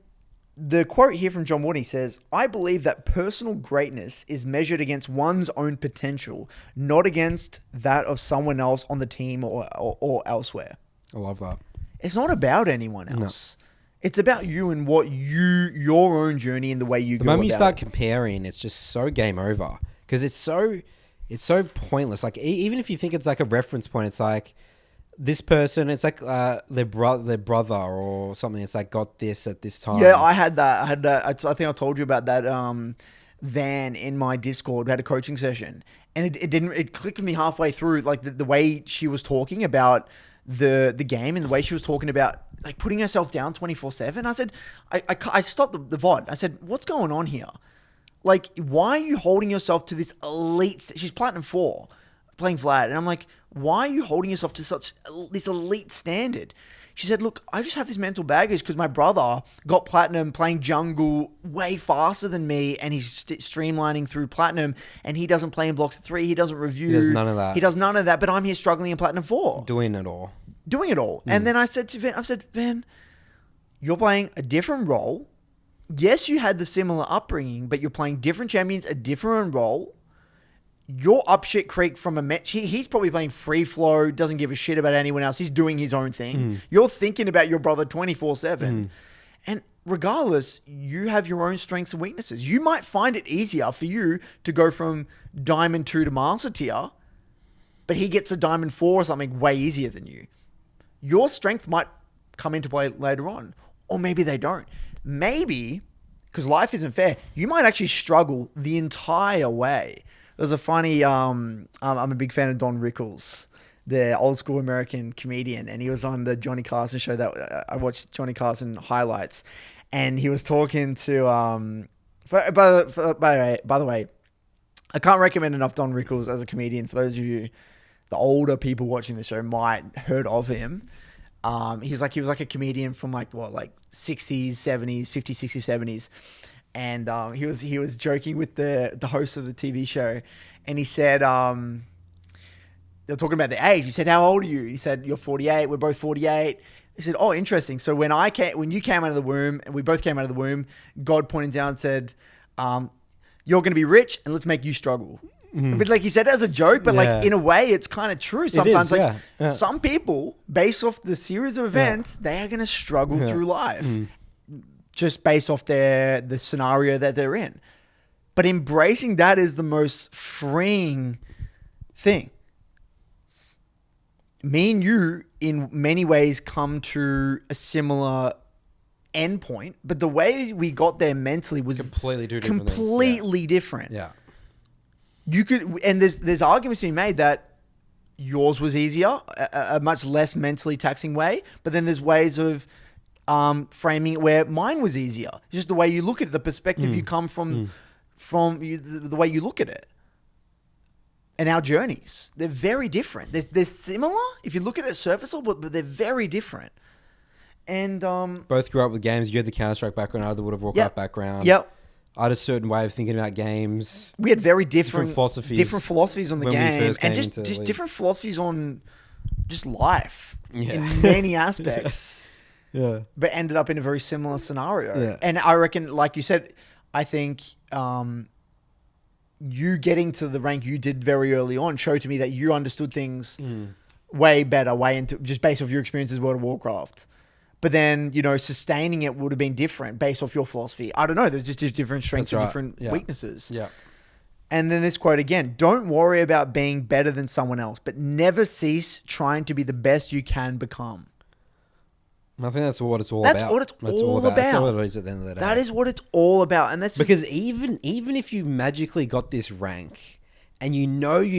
the quote here from John Woody says, "I believe that personal greatness is measured against one's own potential, not against that of someone else on the team or elsewhere." I love that. It's not about anyone else. No. It's about you and your own journey and the way you go about it. The moment you start comparing, it's just so game over. Because it's so pointless. Like, even if you think it's like a reference point, it's like this person, it's like their brother or something. It's like got this at this time. Yeah, I had that. I think I told you about that. Van in my Discord, we had a coaching session, and it clicked with me halfway through, like the way she was talking about the game and the way she was talking about like putting herself down 24/7. I said, I stopped the VOD. I said, what's going on here? Like, why are you holding yourself to this elite? She's Platinum 4, playing Vlad. And I'm like, why are you holding yourself to this elite standard? She said, look, I just have this mental baggage because my brother got Platinum playing jungle way faster than me, and he's streamlining through Platinum, and he doesn't play in blocks of 3. He doesn't review. He does none of that. He does none of that, but I'm here struggling in Platinum 4. Doing it all. And then I said to Van, you're playing a different role. Yes, you had the similar upbringing, but you're playing different champions, a different role. You're up shit creek from a match. He's probably playing free flow, doesn't give a shit about anyone else. He's doing his own thing. You're thinking about your brother 24/7. And regardless, you have your own strengths and weaknesses. You might find it easier for you to go from Diamond 2 to Master Tier, but he gets a Diamond 4 or something way easier than you. Your strengths might come into play later on, or maybe they don't. Maybe, because life isn't fair, you might actually struggle the entire way. There's a funny, I'm a big fan of Don Rickles, the old school American comedian, and he was on the Johnny Carson show that I watched Johnny Carson highlights, and he was talking to, by the way, I can't recommend enough Don Rickles as a comedian. For those of you, the older people watching the show might heard of him. He was like a comedian from like 60s, 70s, 50s, 60s, 70s. And he was joking with the host of the TV show, and he said they were talking about the age. He said, "How old are you?" He said, "You're 48. We're both 48." He said, "Oh, interesting. So when you came out of the womb, and we both came out of the womb, God pointed down and said, you're going to be rich, and let's make you struggle." But like he said it as a joke, but like in a way, it's kind of true. Sometimes, some people, based off the series of events, they are going to struggle through life. Just based off the scenario that they're in. But embracing that is the most freeing thing. Me and you, in many ways, come to a similar endpoint, but the way we got there mentally was completely different. Yeah. You could, and there's arguments being made that yours was easier, a much less mentally taxing way, but then there's ways of framing it where mine was easier. Just the way you look at it, the perspective you come from the way you look at it. And our journeys, they're very different. They're similar if you look at it surface level, but they're very different. And both grew up with games. You had the Counter-Strike background, I had the World of Warcraft background. Yep. I had a certain way of thinking about games. We had very different philosophies on the game, and just different philosophies on just life in many aspects. Yeah. But ended up in a very similar scenario. Yeah. And I reckon, like you said, I think you getting to the rank you did very early on showed to me that you understood things way better, just based off your experiences with World of Warcraft. But then, sustaining it would have been different based off your philosophy. I don't know. There's just different strengths and different weaknesses. Yeah. And then this quote again, don't worry about being better than someone else, but never cease trying to be the best you can become. I think that's what it's all about. That's what it's all about. That's all it is at the end of the day. That is what it's all about. And that's because even if you magically got this rank and you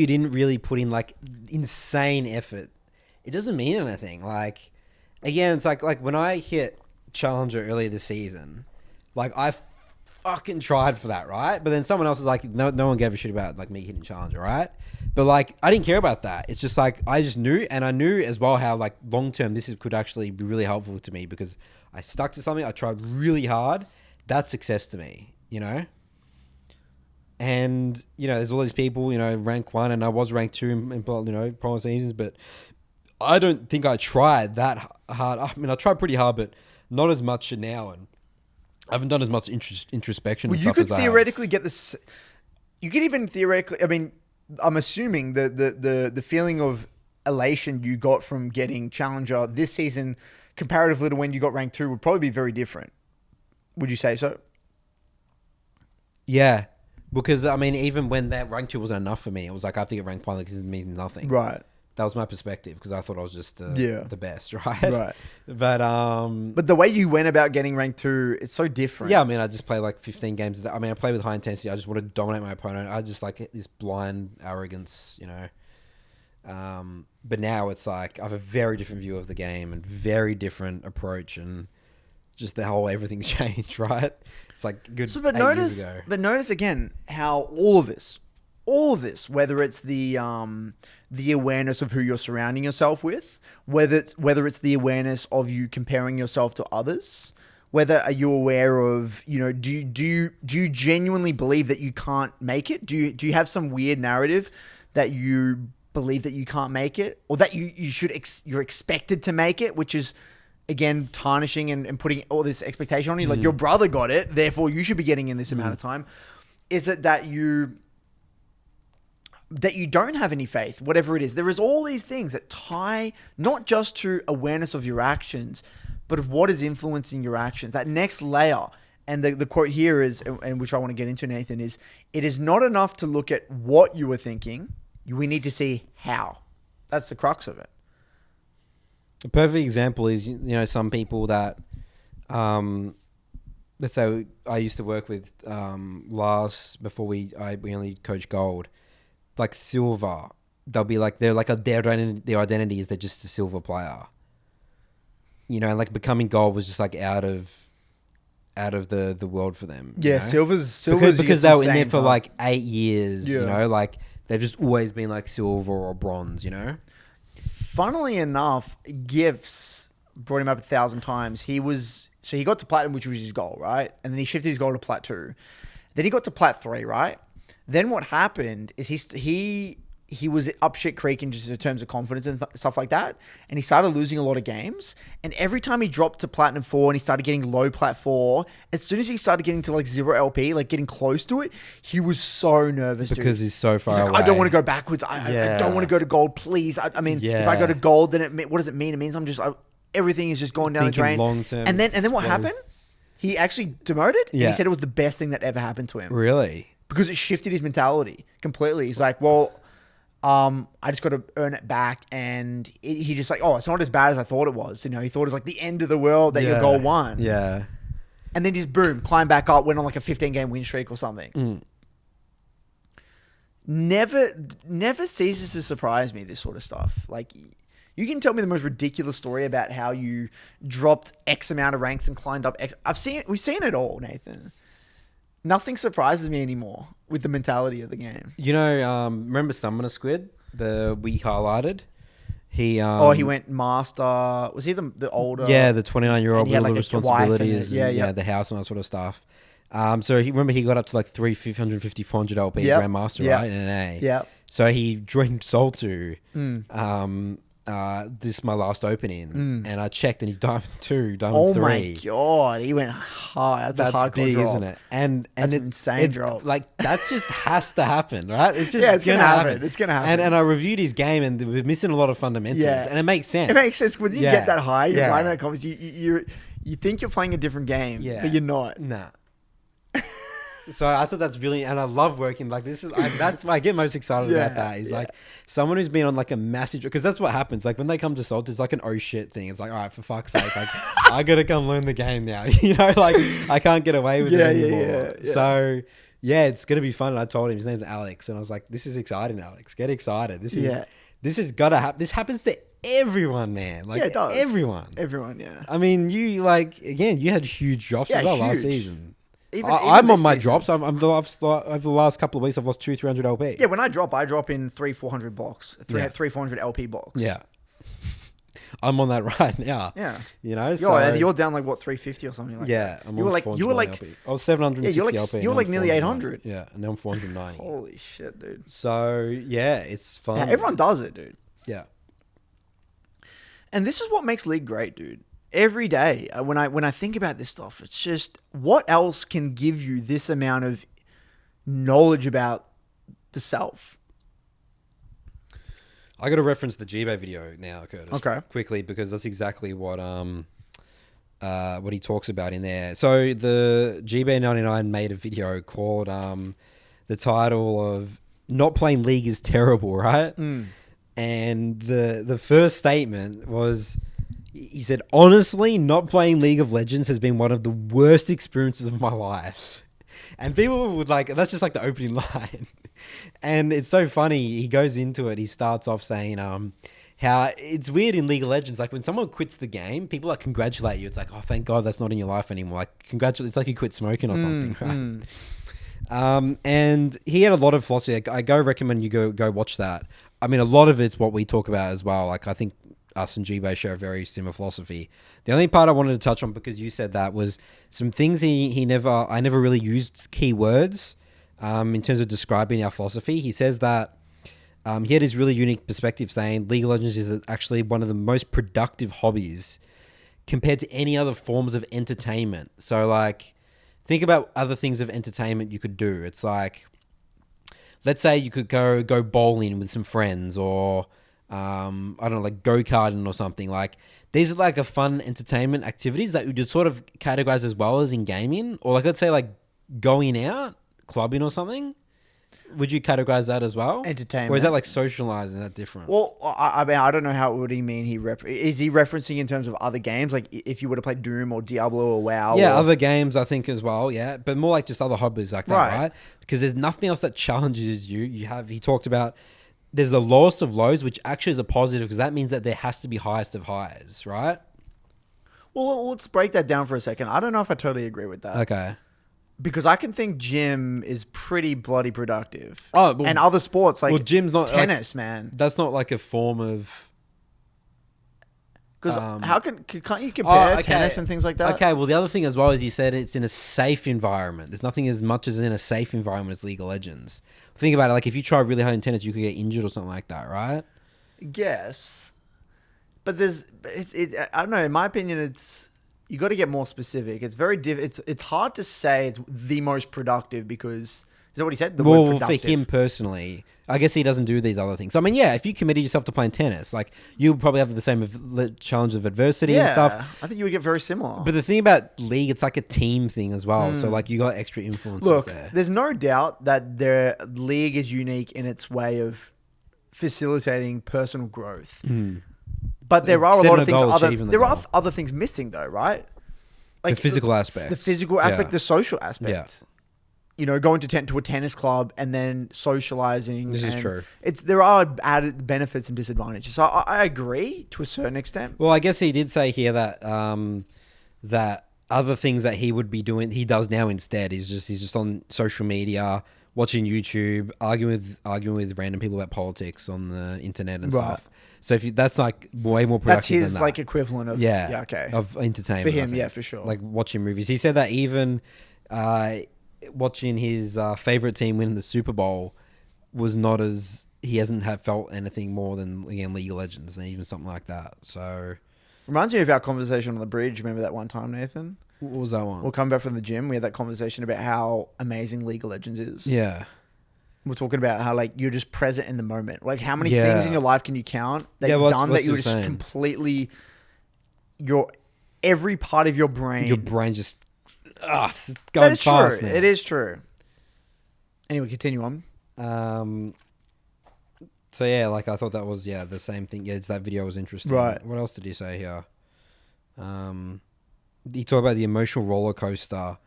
didn't really put in like insane effort, it doesn't mean anything. Like, again, it's like when I hit Challenger earlier this season, like I fucking tried for that, right? But then someone else is like, no one gave a shit about like me hitting Challenger, right? But like, I didn't care about that. It's just like, I just knew, and I knew as well how like long term could actually be really helpful to me because I stuck to something. I tried really hard. That's success to me, you know? And, you know, there's all these people, you know, rank 1, and I was rank 2 in you know, promo seasons, but I don't think I tried that hard. I mean, I tried pretty hard, but not as much now, and I haven't done as much introspection and stuff as I have. You could theoretically get this... You could even theoretically... I mean, I'm assuming the feeling of elation you got from getting Challenger this season comparatively to when you got rank 2 would probably be very different. Would you say so? Yeah. Because, I mean, even when that rank 2 wasn't enough for me, it was like, I have to get rank 1 because it means nothing. Right. That was my perspective because I thought I was just the best, right? Right. But the way you went about getting rank 2, it's so different. Yeah, I mean, I just play like 15 games a day. I mean, I play with high intensity. I just want to dominate my opponent. I just like this blind arrogance, you know. But now it's like I have a very different view of the game and very different approach, and just the whole everything's changed, right? It's like good. So, but notice again how all of this, whether it's the awareness of who you're surrounding yourself with, whether it's the awareness of you comparing yourself to others, whether are you aware of, you know, do you genuinely believe that you can't make it? Do you have some weird narrative that you believe that you can't make it, or that you're expected to make it, which is again tarnishing and putting all this expectation on you, like your brother got it, therefore you should be getting in this amount of time? Is it that you don't have any faith, whatever it is? There is all these things that tie not just to awareness of your actions, but of what is influencing your actions, that next layer. And the quote here is, and which I want to get into, Nathan, is, it is not enough to look at what you were thinking. We need to see how. That's the crux of it. A perfect example is, you know, some people that, let's say I used to work with Lars before we only coach gold, like silver. They'll be like, their identity is they're just a silver player. You know, and like becoming gold was just like out of the world for them. Yeah, you know? silver's because they were in there for like 8 years. Yeah. You know, like they've just always been like silver or bronze. You know. Funnily enough, Gifts brought him up 1,000 times. He got to platinum, which was his goal, right? And then he shifted his goal to plat 2. Then he got to plat 3, right? Then what happened is he was up shit creek in just in terms of confidence and stuff like that. And he started losing a lot of games. And every time he dropped to platinum 4 and he started getting low plat 4, as soon as he started getting to like 0 LP, like getting close to it, he was so nervous. Because he's so far away. I don't want to go backwards. I don't want to go to gold, please. I mean, if I go to gold, then what does it mean? It means everything is just going down the drain. Long-term and then what happened? He actually demoted. And he said it was the best thing that ever happened to him. Really? Because it shifted his mentality completely. He's like, well, I just got to earn it back. And he just like, oh, it's not as bad as I thought it was. You know, he thought it was like the end of the world that your goal won. Yeah. And then just boom, climbed back up, went on like a 15-game win streak or something. Never ceases to surprise me, this sort of stuff. Like, you can tell me the most ridiculous story about how you dropped X amount of ranks and climbed up X. We've seen it all, Nathan. Nothing surprises me anymore with the mentality of the game. You know, remember Summoner Squid, we highlighted? He went master. Was he the older? Yeah, the 29-year-old with all like the responsibilities, yeah, the house and that sort of stuff. So he got up to like 350, 400 LP Grandmaster, right, in an A. Yeah. So he joined Soul 2. This is my last opening, and I checked, and he's Diamond 2, Diamond 3. Oh my god, he went high. That's a hardcore big, drop. isn't it? And that's an insane drop. Like, that just has to happen, right? It's gonna happen. It's gonna happen. And I reviewed his game, and we're missing a lot of fundamentals, and it makes sense. It makes sense when you get that high. You're playing that comments. You think you're playing a different game, but you're not. Nah. So I thought that's really, and I love working like this. That's why I get most excited about that. Is like someone who's been on like a massive, because that's what happens. Like when they come to Salt, it's like an oh shit thing. It's like, all right, for fuck's sake, like I gotta come learn the game now. You know, like I can't get away with it anymore. Yeah. So it's gonna be fun. And I told him his name's Alex, and I was like, this is exciting, Alex. Get excited. This has gotta happen. This happens to everyone, man. Like, Yeah, it does. everyone. Everyone, yeah. I mean, you like again. You had huge drops as well last huge. season. Even I'm on this my season. drops. Over the last couple of weeks, I've lost 200-300 LP. Yeah, when I drop in 300-400 blocks, 300-400 LP blocks. Yeah. I'm on that right now. Yeah. You know, so you're down like what 350 or something like that. yeah, I'm you on were like 490 LP. I was 760 LP. you were like nearly 800. Yeah, and now I'm 490. Holy shit, dude. So yeah, it's fun. Yeah, everyone does it, dude. Yeah. And this is what makes League great, dude. Every day, when I think about this stuff, it's just what else can give you this amount of knowledge about the self? I got to reference the Gbay video now, Curtis. Okay. Quickly, because that's exactly what he talks about in there. So the Gbay 99 made a video called the title of "Not Playing League is Terrible," right? Mm. And the first statement was, he said, "Honestly, not playing League of Legends has been one of the worst experiences of my life." And people would like, that's just like the opening line. And it's so funny. He goes into it. He starts off saying, how it's weird in League of Legends. Like when someone quits the game, people like congratulate you. It's like, oh, thank God that's not in your life anymore. Like congratulate. It's like you quit smoking or something, right? And he had a lot of philosophy. I go recommend you go watch that. I mean, a lot of it's what we talk about as well. Like I think us and Gbay share a very similar philosophy. The only part I wanted to touch on, because you said that, was some things I never really used keywords in terms of describing our philosophy. He says that he had his really unique perspective, saying League of Legends is actually one of the most productive hobbies compared to any other forms of entertainment. So like, think about other things of entertainment you could do. It's like, let's say you could go bowling with some friends, or I don't know, like go-karting or something. Like these are like a fun entertainment activities that you would sort of categorize as well as in gaming. Or like, let's say like going out, clubbing or something. Would you categorize that as well? Entertainment. Or is that like socializing? Is that different? Well, I mean, I don't know how would he mean is he referencing in terms of other games, like if you were to play Doom or Diablo or WoW? Yeah, or... other games I think as well. Yeah, but more like just other hobbies like that, right? Because there's nothing else that challenges you. He talked about there's the lowest of lows, which actually is a positive, because that means that there has to be highest of highs, right? Well, let's break that down for a second. I don't know if I totally agree with that. Okay. Because I can think gym is pretty bloody productive. Oh, well, and other sports like gym's not tennis, like, man. That's not like a form of. Because can't you compare tennis and things like that? Okay, well the other thing as well is he said it's in a safe environment. There's nothing as much as in a safe environment as League of Legends. Think about it. Like if you try really hard in tennis, you could get injured or something like that, right? Yes, but I don't know. In my opinion, you got to get more specific. It's very it's hard to say it's the most productive, because is that what he said? Well, for him personally, I guess he doesn't do these other things. I mean, yeah, if you committed yourself to playing tennis, like you would probably have the same challenge of adversity and stuff. I think you would get very similar. But the thing about League, it's like a team thing as well. So like you got extra influences there. There's no doubt that the League is unique in its way of facilitating personal growth. But there are a lot of things other things missing though, right? Like the physical aspect. The social aspect. Yeah. You know, going to a tennis club and then socializing. This is true. There are added benefits and disadvantages. So I agree to a certain extent. Well, I guess he did say here that that other things that he would be doing, he does now instead. He's just on social media, watching YouTube, arguing with random people about politics on the internet and stuff. So that's like way more productive. That's his than that. like equivalent of of entertainment for him. Yeah, for sure. Like watching movies. He said that even watching his favorite team win the Super Bowl was not as he hasn't felt anything more than again League of Legends and even something like that. So reminds me of our conversation on the bridge. Remember that one time, Nathan? What was that one? We'll come back from the gym. We had that conversation about how amazing League of Legends is. Yeah. We're talking about how like you're just present in the moment. Like how many things in your life can you count that you've done that you're just completely every part of your brain. Your brain just it's going fast. True. It is true. Anyway, continue on. So yeah, like I thought that was the same thing. Yeah, that video was interesting. Right. What else did he say here? He talked about the emotional roller coaster.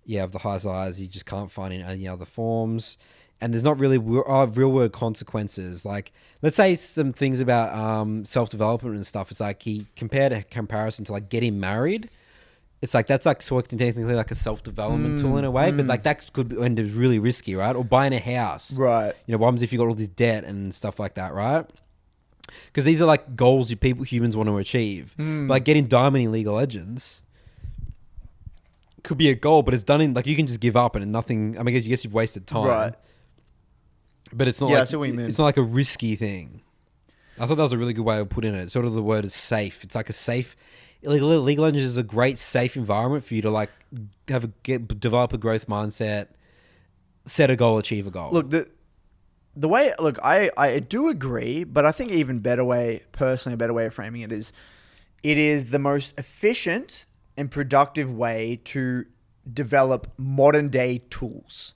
Yeah, of the highs. He just can't find in any other forms. and there's not really real world consequences. Like, let's say some things about self-development and stuff. It's like he compared a comparison to like getting married. It's like that's like sort of technically like a self-development tool in a way, but like that could be, and it's really risky, right? Or buying a house, Right. You know, what happens if you got all this debt and stuff like that, right? Because these are like goals humans want to achieve. Like getting diamond in League of Legends could be a goal, but it's done in like you can just give up and nothing. I mean, I guess you've wasted time, Right. But it's not. Yeah, I like, see what you mean. It's not like a risky thing. I thought that was a really good way of putting it. Sort of the word is safe. It's like a safe. League of Legends is a great safe environment for you to like develop a growth mindset, set a goal, achieve a goal. Look, the way, look, I do agree, but I think even better way, personally, a better way of framing it is the most efficient and productive way to develop modern day tools,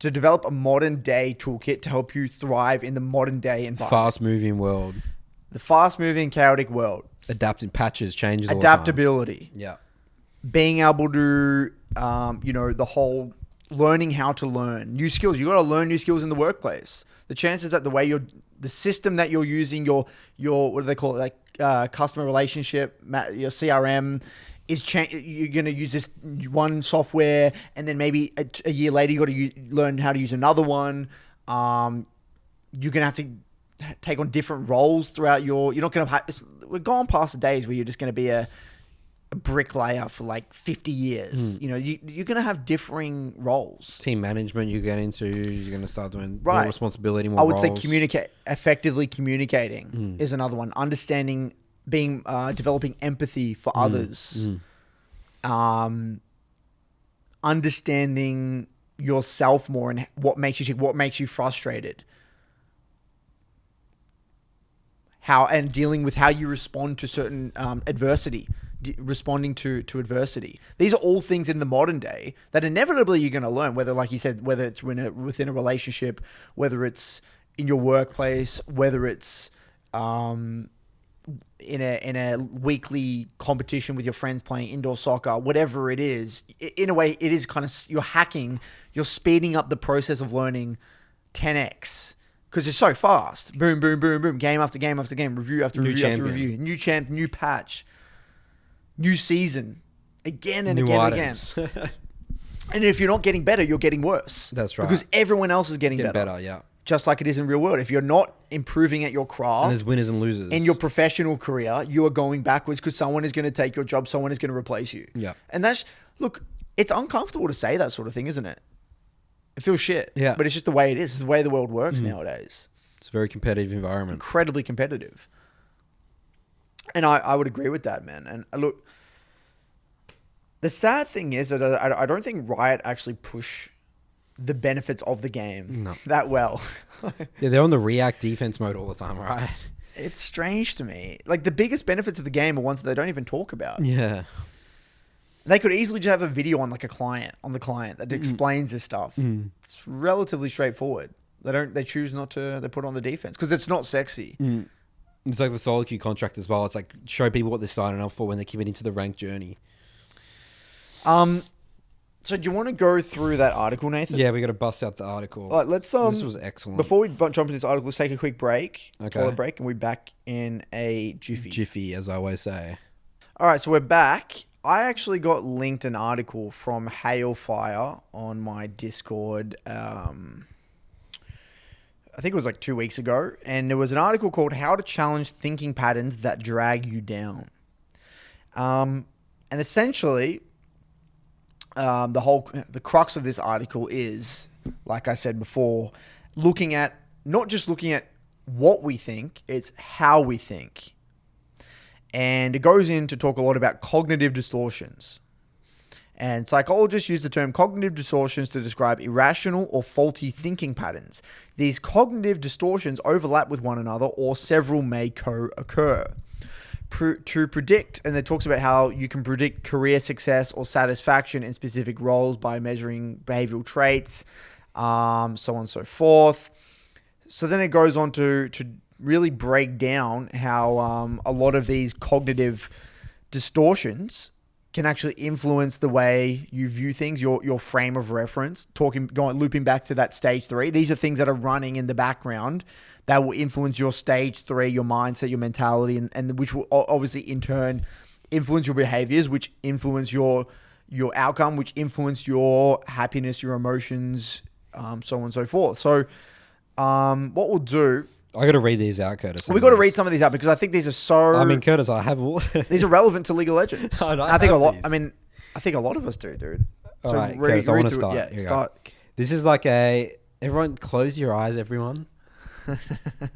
to develop a modern day toolkit to help you thrive in the modern day environment. Fast moving world, The fast moving, chaotic world. adapting patches, changes, Adaptability. All the time. Being able to, the whole learning how to learn new skills. You got to learn new skills in the workplace. The chances that the system that you're using, your what do they call it, like customer relationship, your CRM, you're going to use this one software, and then maybe a year later you got to learn how to use another one. You're going to have to take on different roles throughout you're not going to we're gone past the days where you're just going to be a bricklayer for like 50 years. You know, you're going to have differing roles. Team management you get into, you're going to start doing more Right. responsibility, more I would roles. say effectively communicating is another one. Understanding, developing empathy for others. Understanding yourself more and what makes you tick, what makes you frustrated. And dealing with how you respond to certain adversity, responding to adversity. These are all things in the modern day that inevitably you're going to learn, whether, like you said, whether it's within a relationship, whether it's in your workplace, whether it's in a weekly competition with your friends playing indoor soccer, whatever it is. In a way, it is kind of, you're speeding up the process of learning 10x. Because it's so fast. Boom, boom, boom, boom. Game after game after game. Review after review after review. New champ, new patch. New season. Again and again and again. And if you're not getting better, you're getting worse. That's right. Because everyone else is getting better. Yeah. Just like it is in real world. If you're not improving at your craft. And there's winners and losers. In your professional career, you are going backwards because someone is going to take your job. Someone is going to replace you. Yeah. And look, it's uncomfortable to say that sort of thing, isn't it? It feels shit. Yeah. But it's just the way it is. It's the way the world works nowadays. It's a very competitive environment. Incredibly competitive. And I would agree with that, man. And look, the sad thing is that I don't think Riot actually push the benefits of the game that well. Yeah, they're on the react defense mode all the time, right? It's strange to me. Like, the biggest benefits of the game are ones that they don't even talk about. Yeah. They could easily just have a video on the client that explains this stuff. It's relatively straightforward. They choose not to, they put it on the defense because it's not sexy. It's like the solo queue contract as well. It's like show people what they're signing up for when they're committing to the ranked journey. So do you want to go through that article, Nathan? Yeah, we got to bust out the article. All right, let's this was excellent. Before we jump into this article, let's take a quick break. Okay. Toilet break, and we're back in a jiffy. Jiffy, as I always say. All right, so we're back. I actually got linked an article from Hailfire on my Discord. I think it was like 2 weeks ago. And there was an article called How to Challenge Thinking Patterns That Drag You Down. And essentially, the crux of this article is, like I said before, not just looking at what we think, it's how we think. And it goes in to talk a lot about cognitive distortions. And psychologists use the term cognitive distortions to describe irrational or faulty thinking patterns. These cognitive distortions overlap with one another, or several may co-occur. To predict, and it talks about how you can predict career success or satisfaction in specific roles by measuring behavioral traits, so on and so forth. So then it goes on to really break down how a lot of these cognitive distortions can actually influence the way you view things, your frame of reference. Looping back to that stage 3. These are things that are running in the background that will influence your stage 3, your mindset, your mentality, and which will obviously in turn influence your behaviors, which influence your outcome, which influence your happiness, your emotions, so on and so forth. So what we'll do... I got to read these out, Curtis. We got to read some of these out because I think these are so... I mean, Curtis, I have all... these are relevant to League of Legends. I think a lot... these. I mean, I think a lot of us do, dude. All right, Curtis, I want to start. Yeah, start. This is like everyone close your eyes, everyone.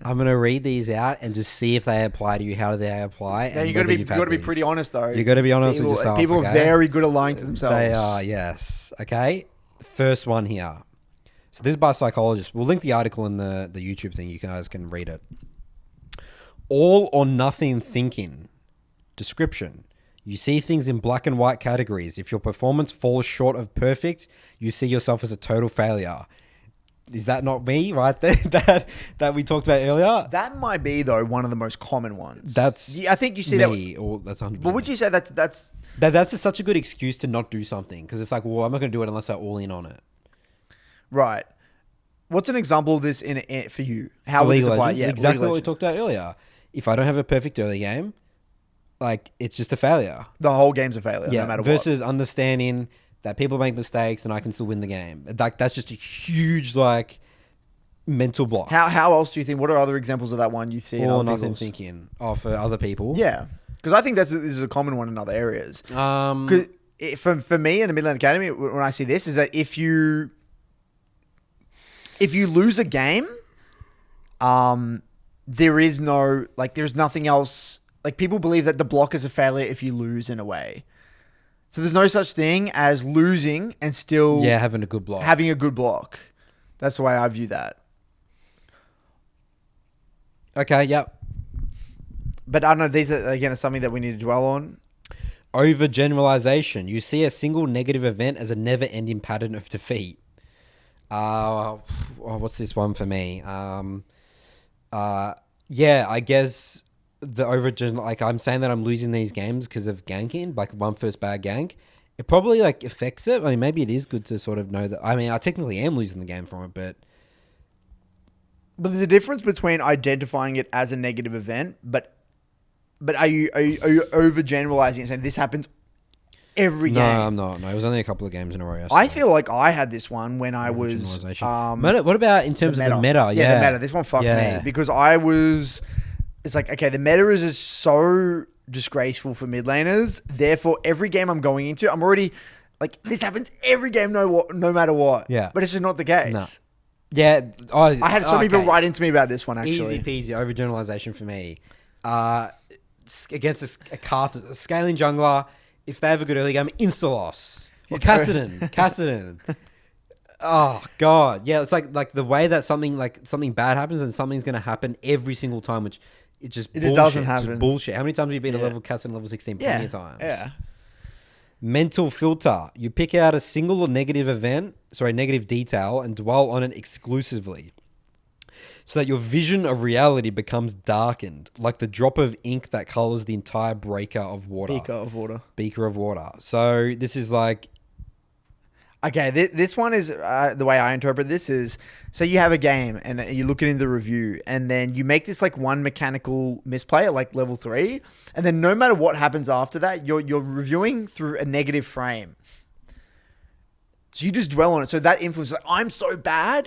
I'm going to read these out and just see if they apply to you. How do they apply? Yeah, you got to be pretty honest, though. You got to be honest with yourself. People are very good at lying to themselves. They are, yes. Okay. First one here. So this is by a psychologist. We'll link the article in the YouTube thing. You guys can read it. All or nothing thinking. Description. You see things in black and white categories. If your performance falls short of perfect, you see yourself as a total failure. Is that not me right there that we talked about earlier? That might be, though, one of the most common ones. I think you see me, that. Or that's 100%. But would you say that's just such a good excuse to not do something? Because it's like, well, I'm not going to do it unless I'm all in on it. Right. What's an example of this for you? How would this apply? Yeah, exactly what we talked about earlier. If I don't have a perfect early game, like, it's just a failure. The whole game's a failure, no matter what. Versus understanding that people make mistakes and I can still win the game. Like, that's just a huge, like, mental block. How else do you think? What are other examples of that one you see in All or other nothing people's? Thinking. Oh, for other people? Yeah. Because I think this is a common one in other areas. For me in the Midland Academy, when I see this, is that if you lose a game, there's nothing else. Like, people believe that the block is a failure if you lose in a way. So there's no such thing as losing and still having a good block. That's the way I view that. Okay, yep. But I don't know, these are, again, something that we need to dwell on. Overgeneralization. You see a single negative event as a never-ending pattern of defeat. What's this one for me? I guess I'm saying that I'm losing these games because of ganking, like one first bad gank. It probably like affects it. I mean, maybe it is good to sort of know that. I mean, I technically am losing the game from it, but there's a difference between identifying it as a negative event, but are you overgeneralizing and saying this happens every game? No, I'm not. No, it was only a couple of games in a row yesterday. I feel like I had this one when I was... what about in terms of the meta? Yeah, the meta. This one fucked me because I was... It's like, okay, the meta is so disgraceful for mid laners. Therefore, every game I'm going into, I'm already... Like, this happens every game no matter what. Yeah. But it's just not the case. No. Yeah. I had so many people write into me about this one, actually. Easy peasy. Overgeneralization for me. Against a scaling jungler... If they have a good early game, insta-loss. Or Kassadin. Oh, God. Yeah, it's like the way that something bad happens and something's going to happen every single time, which it just doesn't happen. Just bullshit. How many times have you been a level Kassadin level 16? Plenty of times. Yeah. Mental filter. You pick out a single or negative detail and dwell on it exclusively, so that your vision of reality becomes darkened, like the drop of ink that colors the entire beaker of water. So this is like... Okay, this one is... the way I interpret this is... So you have a game and you're looking in the review and then you make this like one mechanical misplay at like level 3. And then no matter what happens after that, you're reviewing through a negative frame. So you just dwell on it. So that influences, like, I'm so bad.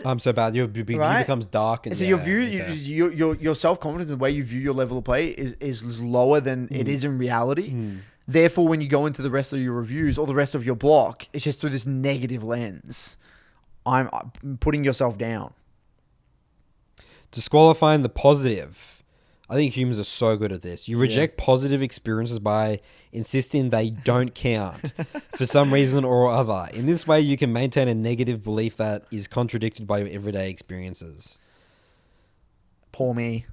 Your view becomes dark. And so your view, your self-confidence, the way you view your level of play is lower than it is in reality. Therefore, when you go into the rest of your reviews or the rest of your block, it's just through this negative lens. I'm putting yourself down. Disqualifying the positive. I think humans are so good at this. You reject positive experiences by insisting they don't count for some reason or other. In this way, you can maintain a negative belief that is contradicted by your everyday experiences. Poor me.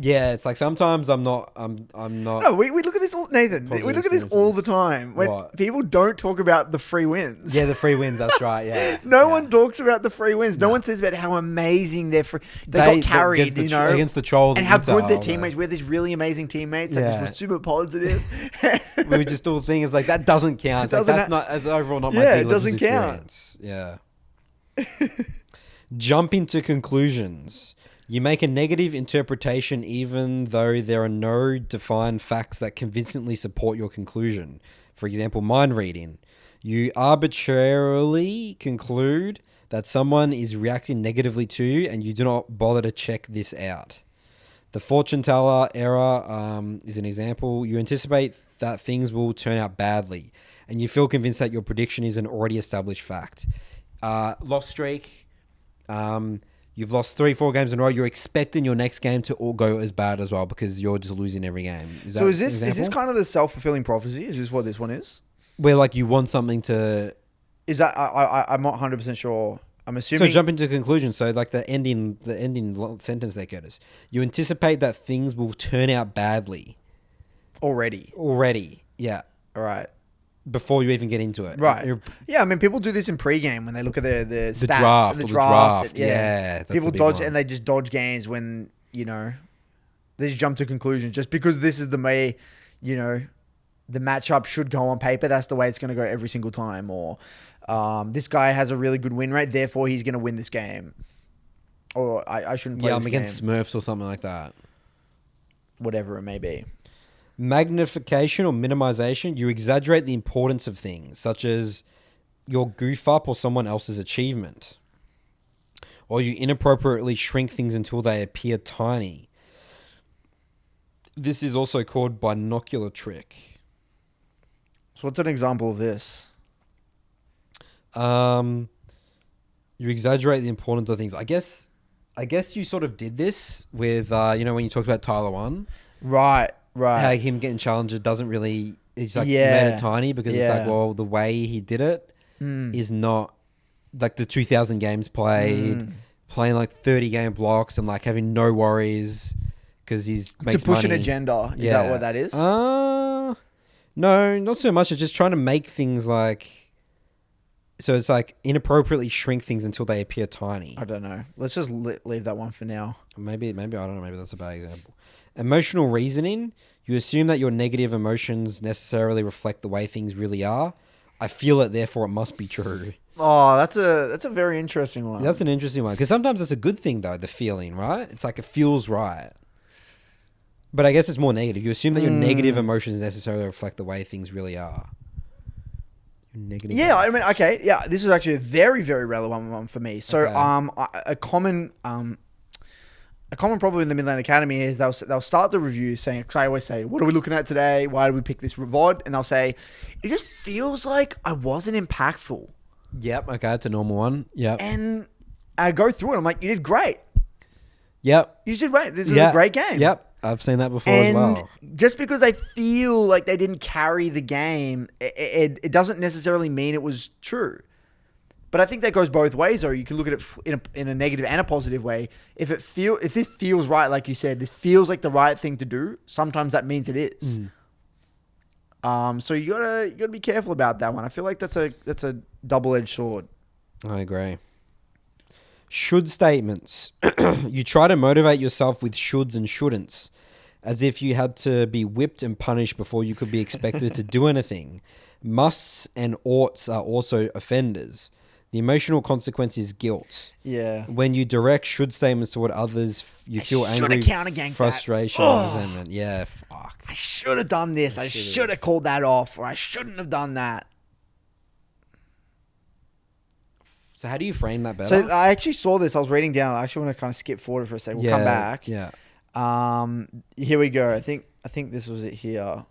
Yeah, it's like sometimes I'm not. I'm not. No, we look at this all, Nathan. We Positive look at this all the experiences. time when What? people don't talk about the free wins. Yeah, the free wins. That's right. Yeah. No Yeah. one talks about the free wins. No one says about how amazing they got carried, against the you know, against the trolls and at how good their Utah, teammates. We're these really amazing teammates that Yeah. just were super positive. We would just all think it's like that doesn't count. It's like, Doesn't that's ha- not as overall not my Yeah, big it doesn't Legends count. experience. Yeah. Jump into conclusions. You make a negative interpretation even though there are no defined facts that convincingly support your conclusion. For example, mind reading. You arbitrarily conclude that someone is reacting negatively to you and you do not bother to check this out. The fortune teller error is an example. You anticipate that things will turn out badly and you feel convinced that your prediction is an already established fact. Lost streak. You've lost 3-4 games in a row. You're expecting your next game to all go as bad as well because you're just losing every game. So is this kind of the self-fulfilling prophecy? Is this what this one is? where like you want something to? Is that I'm not 100% sure. I'm So assuming. jump into conclusion. So like the ending sentence they get us. You anticipate that things will turn out badly already. Yeah. All right. Before you even get into it. Right. Yeah, I mean, people do this in pre-game when they look at their stats. draft, and the or the draft. draft. Yeah, that's People a big dodge one. and they just dodge games when, you know, they just jump to conclusions. Just because this is the way, you know, the matchup should go on paper, that's the way it's going to go every single time. Or this guy has a really good win rate, therefore he's going to win this game. Or I shouldn't play Yeah, this I'm against game. Smurfs or something like that. Whatever it may be. Magnification or minimization, you exaggerate the importance of things, such as your goof up or someone else's achievement. Or you inappropriately shrink things until they appear tiny. This is also called binocular trick. So what's an example of this? You exaggerate the importance of things. I guess you sort of did this with, when you talked about Tyler 1. Right. How him getting challenged doesn't really... He's like, Yeah. he made it tiny because it's like, well, the way he did it is not... Like the 2,000 games played, playing like 30 game blocks and like having no worries because he's makes to push an money. agenda. Is that what that is? No, not so much. It's just trying to make things like... So it's like inappropriately shrink things until they appear tiny. I don't know. Let's just leave that one for now. Maybe I don't know. Maybe that's a bad example. Emotional reasoning. You assume that your negative emotions necessarily reflect the way things really are. I feel it, therefore it must be true. Oh, that's a very interesting one. That's an interesting one because sometimes it's a good thing though. The feeling, right? It's like it feels right. But I guess it's more negative. You assume that your negative emotions necessarily reflect the way things really are. Your negative. Yeah, I mean, okay, yeah, this is actually a very, very relevant one for me. So, Okay. a common problem in the Midland Academy is they'll start the review saying, because I always say, what are we looking at today? Why did we pick this VOD? And they'll say, it just feels like I wasn't impactful. Yep. Okay, it's a normal one. Yep. And I go through it. I'm like, you did great. Yep. You did great. This is a great game. Yep. I've seen that before And as well. just because they feel like they didn't carry the game, it doesn't necessarily mean it was true. But I think that goes both ways, or you can look at it in a negative and a positive way. If this feels right, like you said, this feels like the right thing to do, sometimes that means it is. So you gotta be careful about that one. I feel like that's a double-edged sword. I agree. Should statements. You try to motivate yourself with shoulds and shouldn'ts, as if you had to be whipped and punished before you could be expected to do anything. Musts and oughts are also offenders. The emotional consequence is guilt. Yeah. When you direct should statements toward others, you feel angry, counter-ganked frustration, that. and resentment. Yeah, fuck. I should have done this. I should have called that off, or I shouldn't have done that. So how do you frame that better? So I actually saw this. I was reading down. I actually want to kind of skip forward for a second. We'll come back. Yeah. Here we go. I think this was it here.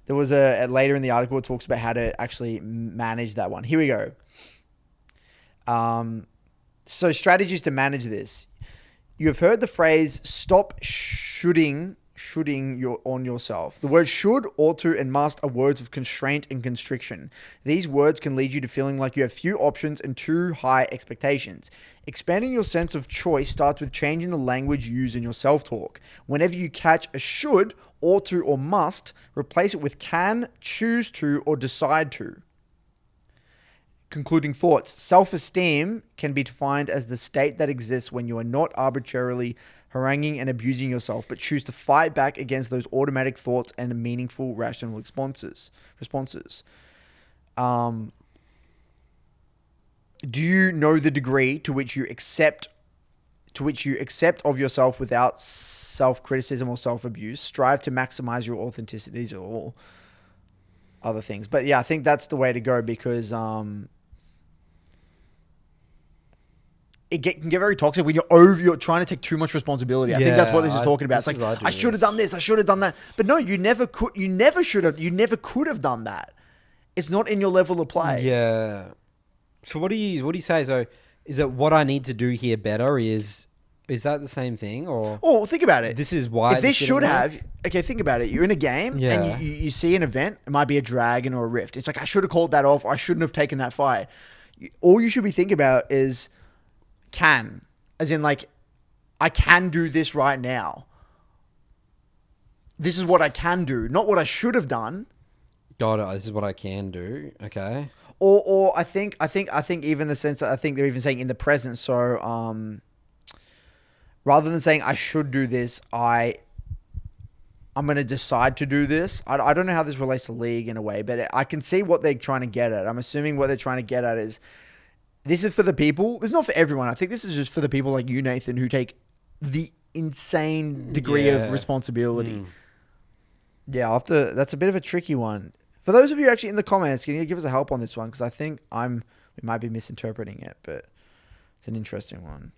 There was a later in the article it talks about how to actually manage that one. Here we go. So strategies to manage this. You have heard the phrase "stop shooting on yourself. The words should, ought to, and must are words of constraint and constriction. These words can lead you to feeling like you have few options and too high expectations. Expanding your sense of choice starts with changing the language you use in your self-talk. Whenever you catch a should, ought to, or must, replace it with can, choose to, or decide to. Concluding thoughts. Self-esteem can be defined as the state that exists when you are not arbitrarily haranguing and abusing yourself, but choose to fight back against those automatic thoughts and meaningful, rational responses. Do you know the degree to which you accept of yourself without self-criticism or self-abuse? Strive to maximize your authenticity. These are all other things, but yeah, I think that's the way to go because it can get very toxic when you're trying to take too much responsibility. I think that's what this is talking about. It's like, I should have done this. I should have done that. But no, you never could. You never should have. You never could have done that. It's not in your level of play. Yeah. So what do you say? So is it what I need to do here better? Is that the same thing or? Oh, think about it. This is why. If this should have. Okay, think about it. You're in a game and you see an event. It might be a dragon or a rift. It's like I should have called that off. Or I shouldn't have taken that fight. All you should be thinking about is. Can, as in like, I can do this right now. This is what I can do, not what I should have done. Got it. This is what I can do. Okay. Or I think even the sense that I think they're even saying in the present. So, rather than saying I should do this, I'm going to decide to do this. I don't know how this relates to League in a way, but I can see what they're trying to get at. I'm assuming what they're trying to get at is. This is for the people. This is not for everyone. I think this is just for the people like you, Nathan, who take the insane degree of responsibility. Yeah, that's a bit of a tricky one. For those of you actually in the comments, can you give us a help on this one? Because I think we might be misinterpreting it, but it's an interesting one.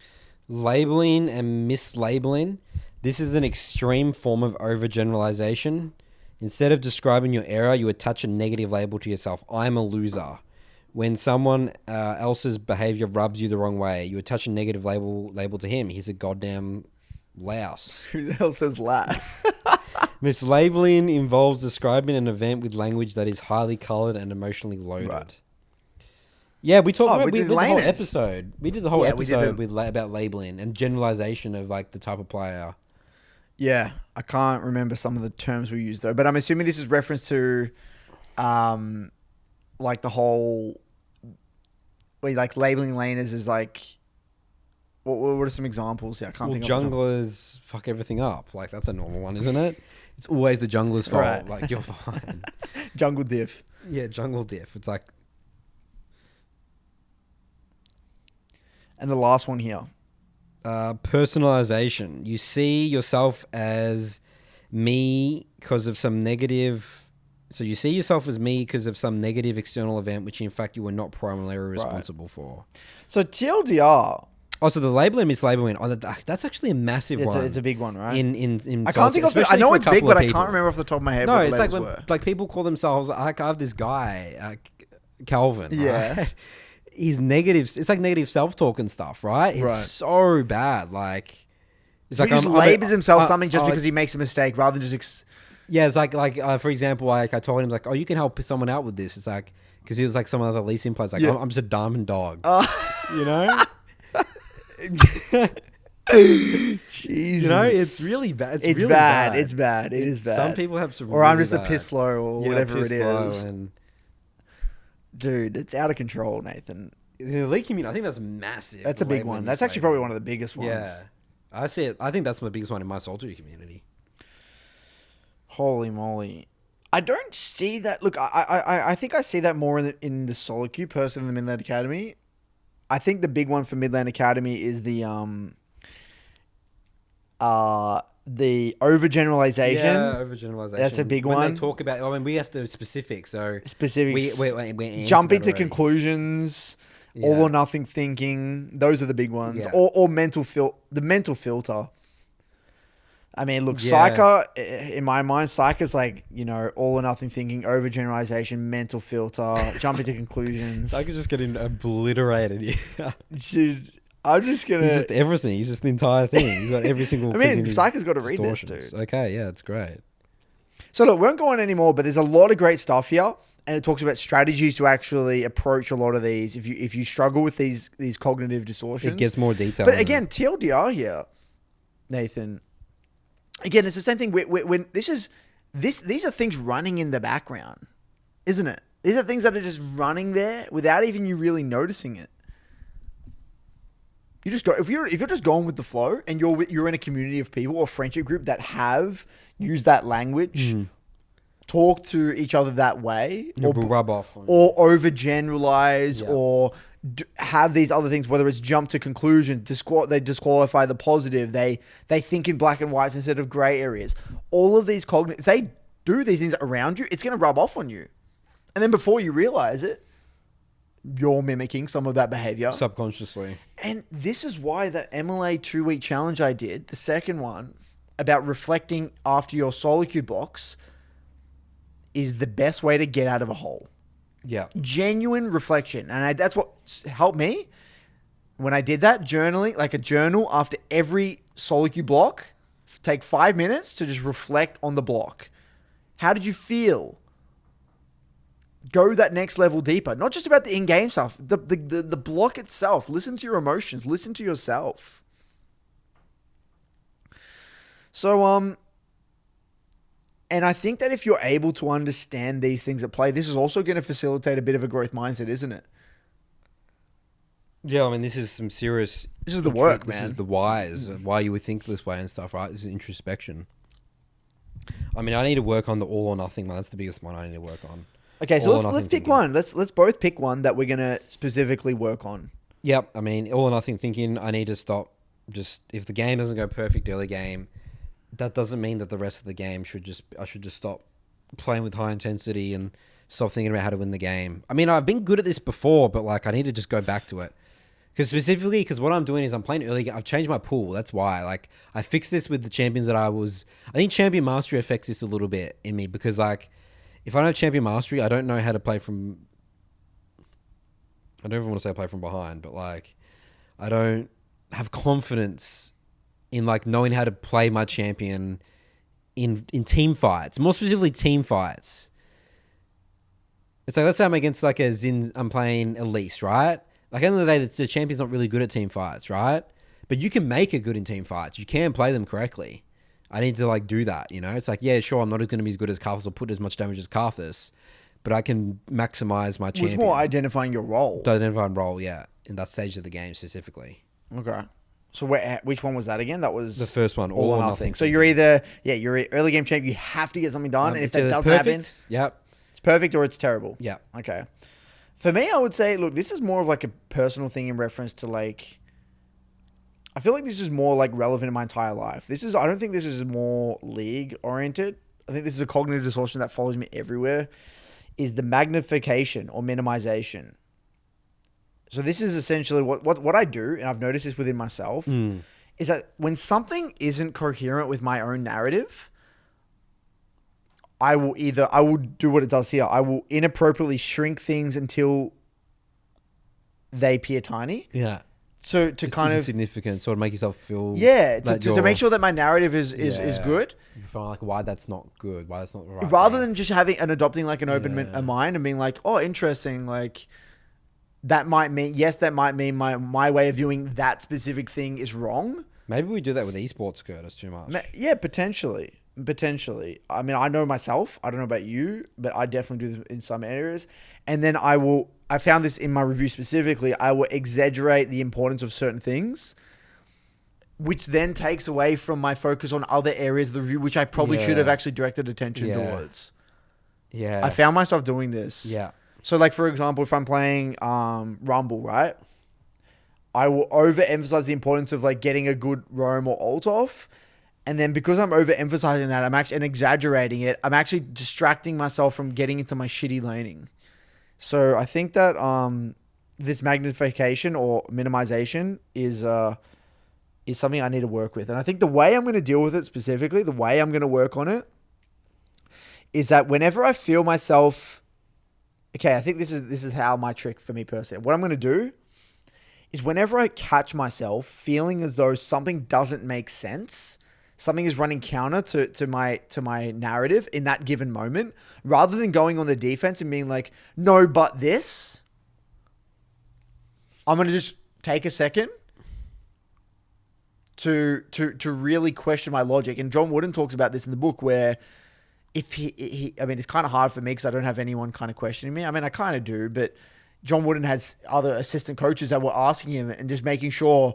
Labeling and mislabeling. This is an extreme form of overgeneralization. Instead of describing your error, you attach a negative label to yourself. I'm a loser. When someone else's behavior rubs you the wrong way, you attach a negative label to him. He's a goddamn louse. Who the hell says laugh? Mislabeling involves describing an event with language that is highly colored and emotionally loaded. Right. Yeah, we talked. We did the whole episode. We did the whole episode about labeling and generalization of like the type of player. Yeah, I can't remember some of the terms we used though, but I'm assuming this is reference to, like the whole, like labeling laners is like, what are some examples? Yeah, I can't think of junglers fuck everything up. Like that's a normal one, isn't it? It's always the jungler's fault. Right. Like you're fine. Jungle diff. Yeah, jungle diff. It's like. And the last one here. Personalization. You see yourself as me because of some negative. So you see yourself as me because of some negative external event, which in fact you were not primarily responsible for. So TLDR. Oh, so the labeling and mislabeling. Oh, that's actually a massive one. It's a big one, right? In I can't think of it. I know it's big, but I can't remember off the top of my head. No, it's like when like people call themselves. Like I have this guy, Calvin. Yeah. Right? He's negative. It's like negative self-talk and stuff, right? It's so bad. Like it's like he just labels himself something just because he makes a mistake, rather than just. Yeah, it's like for example, like I told him like, oh, you can help someone out with this. It's like because he was like some other leasing place. Like I'm just a diamond dog. You know. Jesus. You know, it's really bad. It's really bad. It's bad. It is bad. Some people have some. Or really I'm just a piss slow or whatever it is. And dude, it's out of control, Nathan. In the league community, I think that's massive. That's a big one. That's actually probably one of the biggest ones. Yeah, I see it. I think that's the biggest one in my Solitary community. Holy moly. I don't see that. Look, I think I see that more in the solo queue personally than Midland Academy. I think the big one for Midland Academy is the overgeneralization. Yeah, overgeneralization. That's a big one. When they talk about, I mean, we have to specific. So specifics. We jumping to conclusions. Yeah. All or nothing thinking. Those are the big ones. Yeah. Or the mental filter. I mean, look, Psyker, in my mind, Psyker's like, you know, all or nothing thinking, overgeneralization, mental filter, jumping to conclusions. Psyker's just getting obliterated. Dude, I'm just gonna. He's just everything. He's just the entire thing. He's got every single. I mean, Psycho's got to read this, Distortions. dude. Okay, yeah, it's great. So look, we won't go on anymore, but there's a lot of great stuff here, and it talks about strategies to actually approach a lot of these. If you struggle with these cognitive distortions, It gets more detail. But again, TLDR here, Nathan. Again, it's the same thing. When these are things running in the background, isn't it? These are things that are just running there without even you really noticing it. You just go if you're just going with the flow, and you're in a community of people or friendship group that have used that language, talk to each other that way, or rub off, or overgeneralize, or have these other things. Whether it's jump to conclusion, they disqualify the positive. They think in black and whites instead of gray areas. All of these if they do these things around you, it's going to rub off on you, and then before you realize it, you're mimicking some of that behavior subconsciously. And this is why the MLA 2-week challenge I did, the second one, about reflecting after your solitude blocks, is the best way to get out of a hole. Yeah. Genuine reflection. And that's what helped me when I did that, journaling, like a journal after every solitude block. Take 5 minutes to just reflect on the block. How did you feel? Go that next level deeper. Not just about the in-game stuff. The block itself. Listen to your emotions. Listen to yourself. So, and I think that if you're able to understand these things at play, this is also going to facilitate a bit of a growth mindset, isn't it? Yeah, I mean, this is some serious... This is the work, man. This is the whys, why you would think this way and stuff, right? This is introspection. I mean, I need to work on the all or nothing one. That's the biggest one I need to work on. Okay, so let's pick one. Let's both pick one that we're going to specifically work on. Yep. I mean, all or nothing thinking. I need to stop. Just if the game doesn't go perfect early game, that doesn't mean that the rest of the game I should just stop playing with high intensity and stop thinking about how to win the game. I mean, I've been good at this before, but like I need to just go back to it. Because what I'm doing is I'm playing early game. I've changed my pool. That's why. Like I fixed this with the champions that I think champion mastery affects this a little bit in me because like. If I don't have champion mastery, I don't know how to play from... I don't even want to say play from behind, but like... I don't have confidence in like knowing how to play my champion in team fights. More specifically, team fights. It's like, let's say I'm against like a Zin... I'm playing Elise, right? Like, at the end of the day, the champion's not really good at team fights, right? But you can make it good in team fights. You can play them correctly. I need to like do that, you know? It's like, yeah, sure, I'm not going to be as good as Karthus or put as much damage as Karthus, but I can maximize my champion. It's more identifying your role. Identifying role, yeah, in that stage of the game specifically. Okay. So which one was that again? That was... The first one, all or nothing. So you're either, you're early game champ, you have to get something done, and if that doesn't happen... Yep. It's perfect or it's terrible. Yeah. Okay. For me, I would say, look, this is more of like a personal thing in reference to like... I feel like this is more like relevant in my entire life. I don't think this is more league oriented. I think this is a cognitive distortion that follows me everywhere, is the magnification or minimization. So this is essentially what I do, and I've noticed this within myself, is that when something isn't coherent with my own narrative, I will do what it does here. I will inappropriately shrink things until they appear tiny. Yeah. So it's kind of insignificant, sort of make yourself feel to make sure that my narrative is good. You feel like why that's not good, why that's not the right rather thing. than just having and adopting like an open mind and being like, oh, interesting, like that might mean my way of viewing that specific thing is wrong. Maybe we do that with esports, Curtis, too much. Yeah, potentially. I mean, I know myself. I don't know about you, but I definitely do this in some areas. And then I found this in my review specifically. I will exaggerate the importance of certain things, which then takes away from my focus on other areas of the review, which I probably should have actually directed attention towards. Yeah. I found myself doing this. Yeah. So like, for example, if I'm playing Rumble, right? I will overemphasize the importance of like getting a good roam or ult off. And then because I'm overemphasizing that, and exaggerating it, I'm actually distracting myself from getting into my shitty laning. So I think that this magnification or minimization is something I need to work with. And I think the way I'm going to deal with it specifically, the way I'm going to work on it, is that whenever I feel myself... Okay, I think this is how my trick for me personally. What I'm going to do is whenever I catch myself feeling as though something doesn't make sense, something is running counter to my narrative in that given moment, rather than going on the defense and being like, no, but this, I'm going to just take a second to really question my logic. And John Wooden talks about this in the book, where if I mean, it's kind of hard for me because I don't have anyone kind of questioning me. I mean, I kind of do, but John Wooden has other assistant coaches that were asking him and just making sure,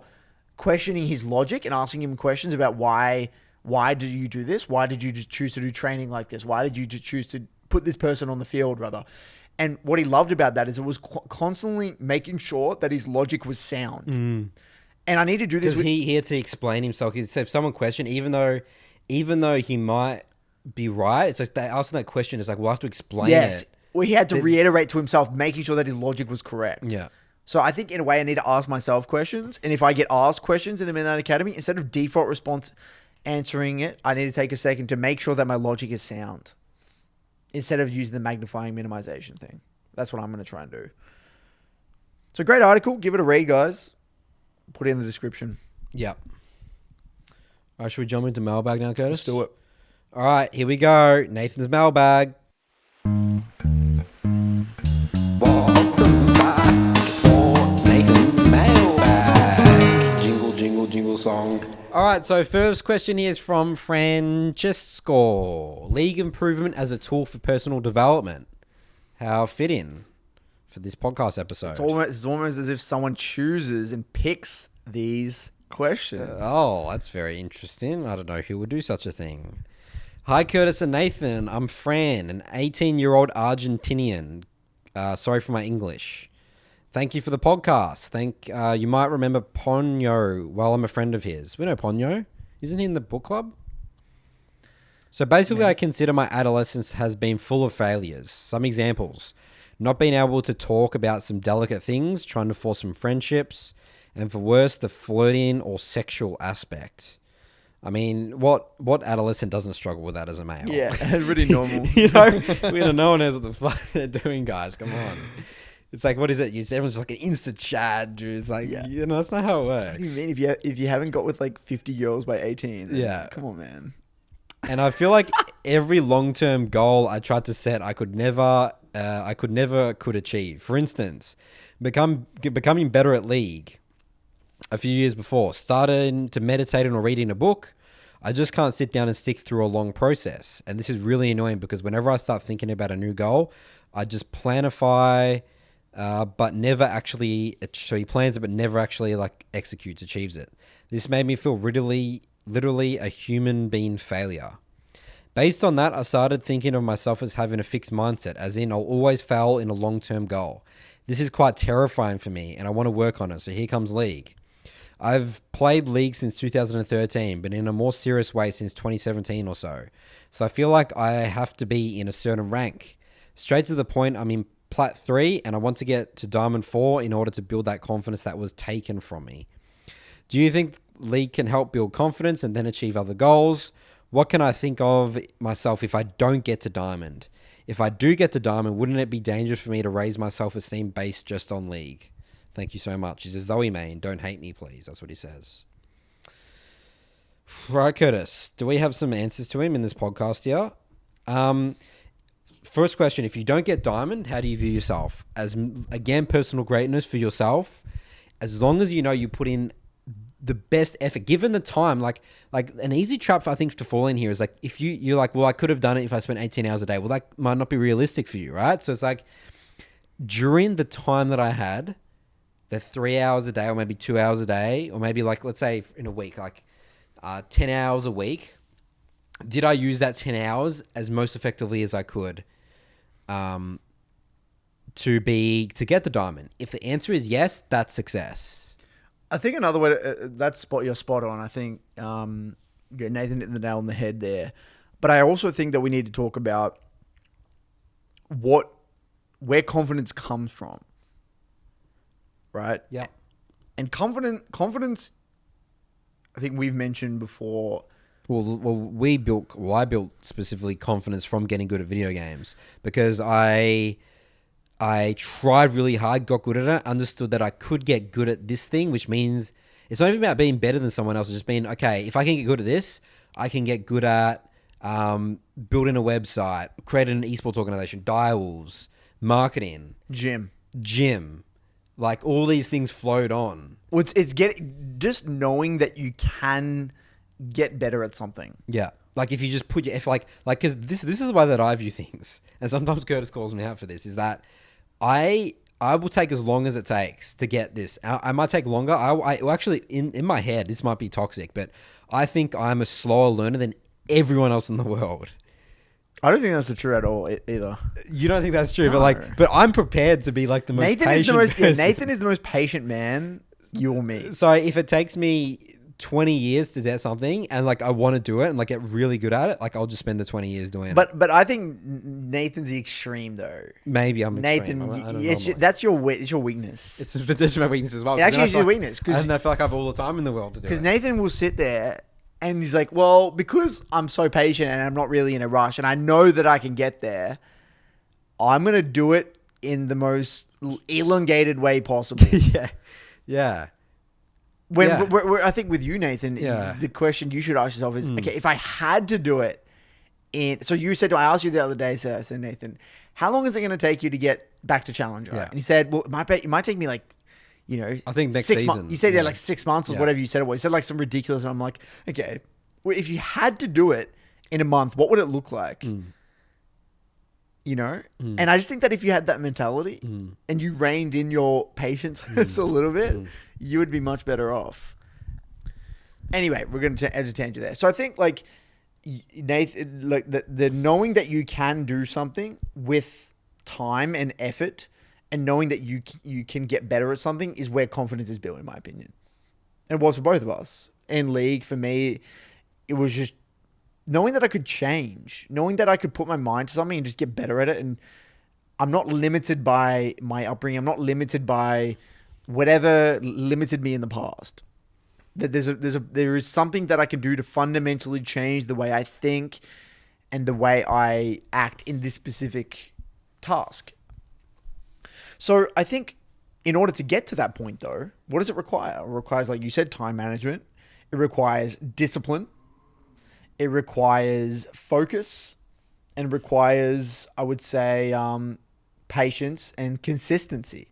questioning his logic and asking him questions about why did you do this? Why did you just choose to do training like this? Why did you just choose to put this person on the field, rather? And what he loved about that is it was constantly making sure that his logic was sound. And I need to do this because he had to explain himself. So if someone questioned, even though he might be right, it's like they asking that question. It's like we'll have to explain it. Well, he had to reiterate to himself, making sure that his logic was correct. Yeah. So I think in a way I need to ask myself questions. And if I get asked questions in the Midnight Academy, instead of default response answering it, I need to take a second to make sure that my logic is sound, instead of using the magnifying minimization thing. That's what I'm going to try and do. It's a great article. Give it a read, guys. Put it in the description. Yeah. All right, should we jump into mailbag now, Curtis? Let's do it. All right, here we go. Nathan's mailbag. Welcome back for Nathan's mailbag. Jingle, jingle, jingle song. All right, so first question here is from Francesco. League improvement as a tool for personal development. How fitting for this podcast episode. It's almost as if someone chooses and picks these questions. Oh, that's very interesting. I don't know who would do such a thing. Hi, Curtis and Nathan. I'm Fran, an 18-year-old Argentinian. Sorry for my English. Thank you for the podcast. You might remember Ponyo. Well, I'm a friend of his. We know Ponyo. Isn't he in the book club? So basically, I consider my adolescence has been full of failures. Some examples. Not being able to talk about some delicate things, trying to force some friendships, and for worse, the flirting or sexual aspect. I mean, what adolescent doesn't struggle with that as a male? Yeah, it's really normal. No one knows what the fuck they're doing, guys. Come on. It's like, what is it? Everyone's just like an instant chat, dude. It's like, that's not how it works. What do you mean if you haven't got with like 50 girls by 18? Then come on, man. And I feel like every long-term goal I tried to set, I could never achieve. For instance, becoming better at League. A few years before, starting to meditate or reading a book, I just can't sit down and stick through a long process. And this is really annoying because whenever I start thinking about a new goal, I just planify, but never actually, so he plans it, but never actually like executes, achieves it. This made me feel literally a human being failure. Based on that, I started thinking of myself as having a fixed mindset, as in I'll always fail in a long-term goal. This is quite terrifying for me, and I want to work on it. So here comes League. I've played League since 2013, but in a more serious way since 2017 or so. So I feel like I have to be in a certain rank. Straight to the point, I'm in Plat 3, and I want to get to Diamond 4 in order to build that confidence that was taken from me. Do you think League can help build confidence and then achieve other goals? What can I think of myself if I don't get to Diamond? If I do get to Diamond, wouldn't it be dangerous for me to raise my self-esteem based just on League? Thank you so much. He says, Zoe Main, don't hate me, please. That's what he says. Right, Curtis, do we have some answers to him in this podcast here? First question, if you don't get Diamond, how do you view yourself? As, again, personal greatness for yourself, as long as you know you put in the best effort, given the time, like an easy trap, I think, to fall in here is like, if you're like, well, I could have done it if I spent 18 hours a day. Well, that might not be realistic for you, right? So it's like, during the time that I had, the 3 hours a day, or maybe 2 hours a day, or maybe like, let's say in a week, like 10 hours a week, did I use that 10 hours as most effectively as I could to get the Diamond? If the answer is yes, that's success. I think another way you're spot on. I think Nathan hit the nail on the head there. But I also think that we need to talk about where confidence comes from. Right? Yeah. And confidence, I think we've mentioned before. I built specifically confidence from getting good at video games, because I I tried really hard, got good at it, understood that I could get good at this thing, which means it's not even about being better than someone else. It's just being, okay, if I can get good at this, I can get good at building a website, creating an esports organization, direwolves, marketing, gym. Like all these things flowed on. Well, it's just knowing that you can get better at something. Yeah. Like if you just put your, because this is the way that I view things. And sometimes Curtis calls me out for this, is that I will take as long as it takes to get this. I might take longer. I actually, in my head, this might be toxic, but I think I'm a slower learner than everyone else in the world. I don't think that's true at all either. You don't think that's true, No. but I'm prepared to be like the most patient person. Nathan is the most patient man you'll meet. So if it takes me 20 years to do something and like I want to do it and like get really good at it, like I'll just spend the 20 years doing it. But I think Nathan's the extreme though. Maybe I'm Nathan. extreme. I don't know. That's your weakness. It's my weakness as well. It actually is your weakness because I feel like I have all the time in the world to do it. Because Nathan will sit there and he's like, well, because I'm so patient and I'm not really in a rush and I know that I can get there, I'm going to do it in the most elongated way possible. Yeah. I think with you, Nathan, Yeah. the question you should ask yourself is, okay, if I had to do it so you said, I asked you the other day, so I said, Nathan, how long is it going to take you to get back to Challenger? Yeah. And he said, well, it might take me like, I think next 6 season. months. You said like 6 months or whatever you said it was. You said like some ridiculous, and I'm like, okay, well, if you had to do it in a month, what would it look like? And I just think that if you had that mentality and you reined in your patience just a little bit, you would be much better off. Anyway, we're going to entertain you there. So I think like Nathan, like the knowing that you can do something with time and effort, and knowing that you can get better at something is where confidence is built, in my opinion. And it was for both of us. In league, for me, it was just knowing that I could change, knowing that I could put my mind to something and just get better at it. And I'm not limited by my upbringing. I'm not limited by whatever limited me in the past. That there is something that I can do to fundamentally change the way I think and the way I act in this specific task. So I think in order to get to that point, though, what does it require? It requires, like you said, time management. It requires discipline. It requires focus, and requires, I would say, patience and consistency.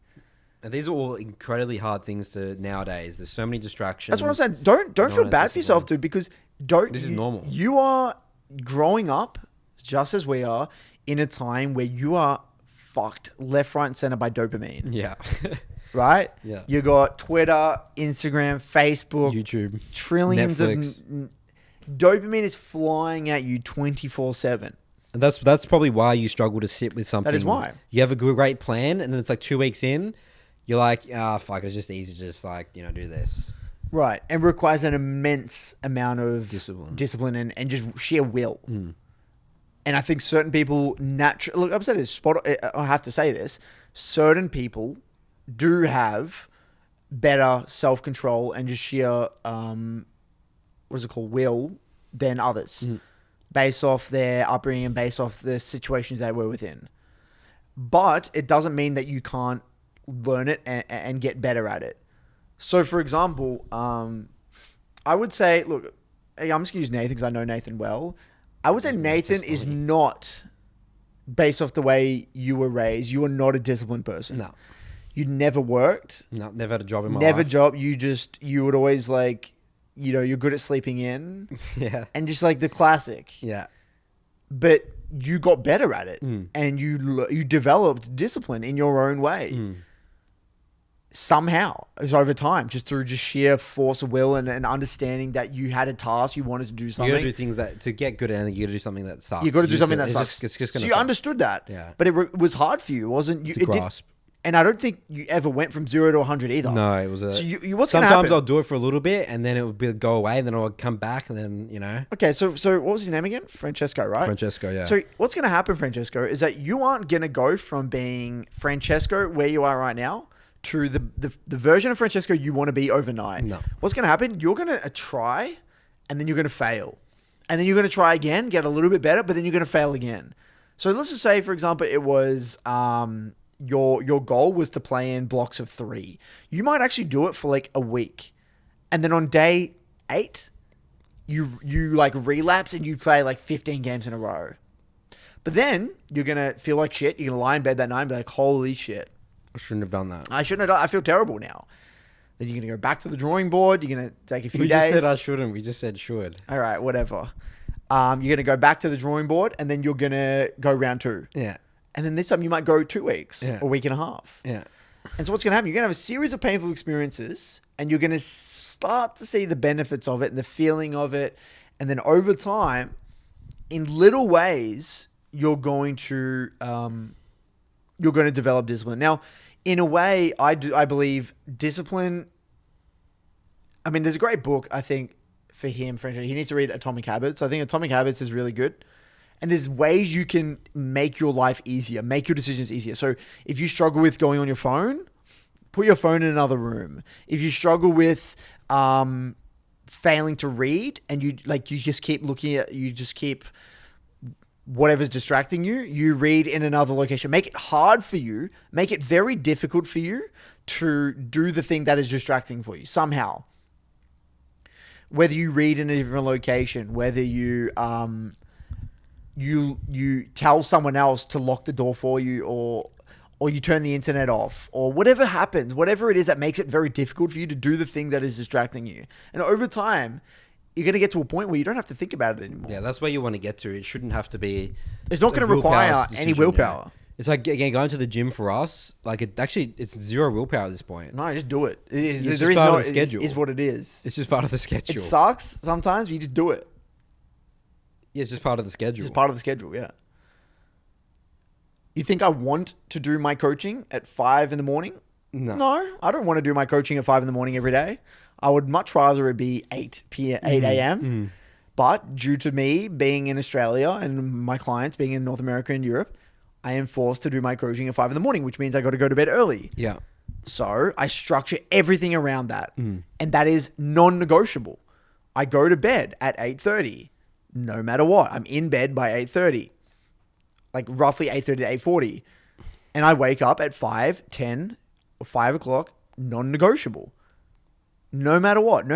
And these are all incredibly hard things to nowadays. There's so many distractions. That's what I'm saying. Don't feel bad for yourself, dude, because this is normal. You are growing up, just as we are, in a time where you are fucked left, right, and center by dopamine. Yeah. Right? Yeah. You got Twitter, Instagram, Facebook, YouTube, trillions Netflix. of dopamine is flying at you 24/7. And that's probably why you struggle to sit with something. That is why. You have a great plan, and then it's like 2 weeks in, you're like, fuck, it's just easy to just like, do this. Right. And requires an immense amount of discipline and just sheer will. And I think certain people naturally... Look, I'm saying this. I have to say this. Certain people do have better self-control and just sheer... will than others. Based off their upbringing and based off the situations they were within. But it doesn't mean that you can't learn it and get better at it. So, for example, I would say... Look, I'm just going to use Nathan because I know Nathan well. I would say Nathan is not, based off the way you were raised, you are not a disciplined person. No. You never worked. No, never had a job in my life. Never job. You would always like, you're good at sleeping in. Yeah. And just like the classic. Yeah. But you got better at it. And you developed discipline in your own way. Somehow, it's over time, just through just sheer force of will and understanding that you had a task, you wanted to do something. You got to do things that, to get good at anything, you got to do something that sucks. You got to do something that sucks. It's just so gonna you suck. understood that. Yeah. But it was hard for you, wasn't you? To grasp. And I don't think you ever went from 0 to 100 either. No, it was a... So what's going to happen? Sometimes I'll do it for a little bit and then it would go away and then I'll come back and then, Okay, so what was his name again? Francesco, right? Francesco, yeah. So what's going to happen, Francesco, is that you aren't going to go from being Francesco, where you are right now, to the version of Francesco you want to be overnight. No. What's going to happen? You're going to try, and then you're going to fail. And then you're going to try again, get a little bit better, but then you're going to fail again. So let's just say, for example, it was your goal was to play in blocks of 3, you might actually do it for like a week, and then on day 8, you like relapse and you play like 15 games in a row. But then you're gonna feel like shit. You're gonna lie in bed that night and be like, "Holy shit, I shouldn't have done that. I shouldn't have done. I feel terrible now." Then you're gonna go back to the drawing board. You're gonna take a few We days. just said I shouldn't. We just said should. All right, whatever. You're gonna go back to the drawing board, and then you're gonna go round 2. Yeah. And then this time you might go 2 weeks, Yeah. a week and a half. Yeah. And so what's gonna happen? You're gonna have a series of painful experiences, and you're gonna start to see the benefits of it and the feeling of it, and then over time, in little ways, you're going to develop discipline. Now, in a way, I believe discipline. I mean, there's a great book, I think, for him, Francesco. He needs to read Atomic Habits. I think Atomic Habits is really good. And there's ways you can make your life easier, make your decisions easier. So if you struggle with going on your phone, put your phone in another room. If you struggle with failing to read and you just keep whatever's distracting you, you read in another location. Make it hard for you. Make it very difficult for you to do the thing that is distracting for you somehow. Whether you read in a different location, whether you you tell someone else to lock the door for you, or you turn the internet off, or whatever happens, whatever it is that makes it very difficult for you to do the thing that is distracting you. And over time, you're going to get to a point where you don't have to think about it anymore. Yeah, that's where you want to get to. It shouldn't have to be... It's not going to require any willpower. Yeah. It's like, again, going to the gym for us, like it's zero willpower at this point. No, just do it. It's just part of the schedule. Is what it is. It's just part of the schedule. It sucks sometimes, but you just do it. Yeah, it's just part of the schedule. It's part of the schedule, yeah. You think I want to do my coaching at 5 in the morning? No, I don't want to do my coaching at 5 in the morning every day. I would much rather it be 8 a.m. Mm-hmm. But due to me being in Australia and my clients being in North America and Europe, I am forced to do my coaching at 5 in the morning, which means I got to go to bed early. Yeah. So I structure everything around that. And that is non-negotiable. I go to bed at 8:30, no matter what. I'm in bed by 8:30, like roughly 8:30 to 8:40. And I wake up at 5, 10, or 5 o'clock, non-negotiable. No matter what. No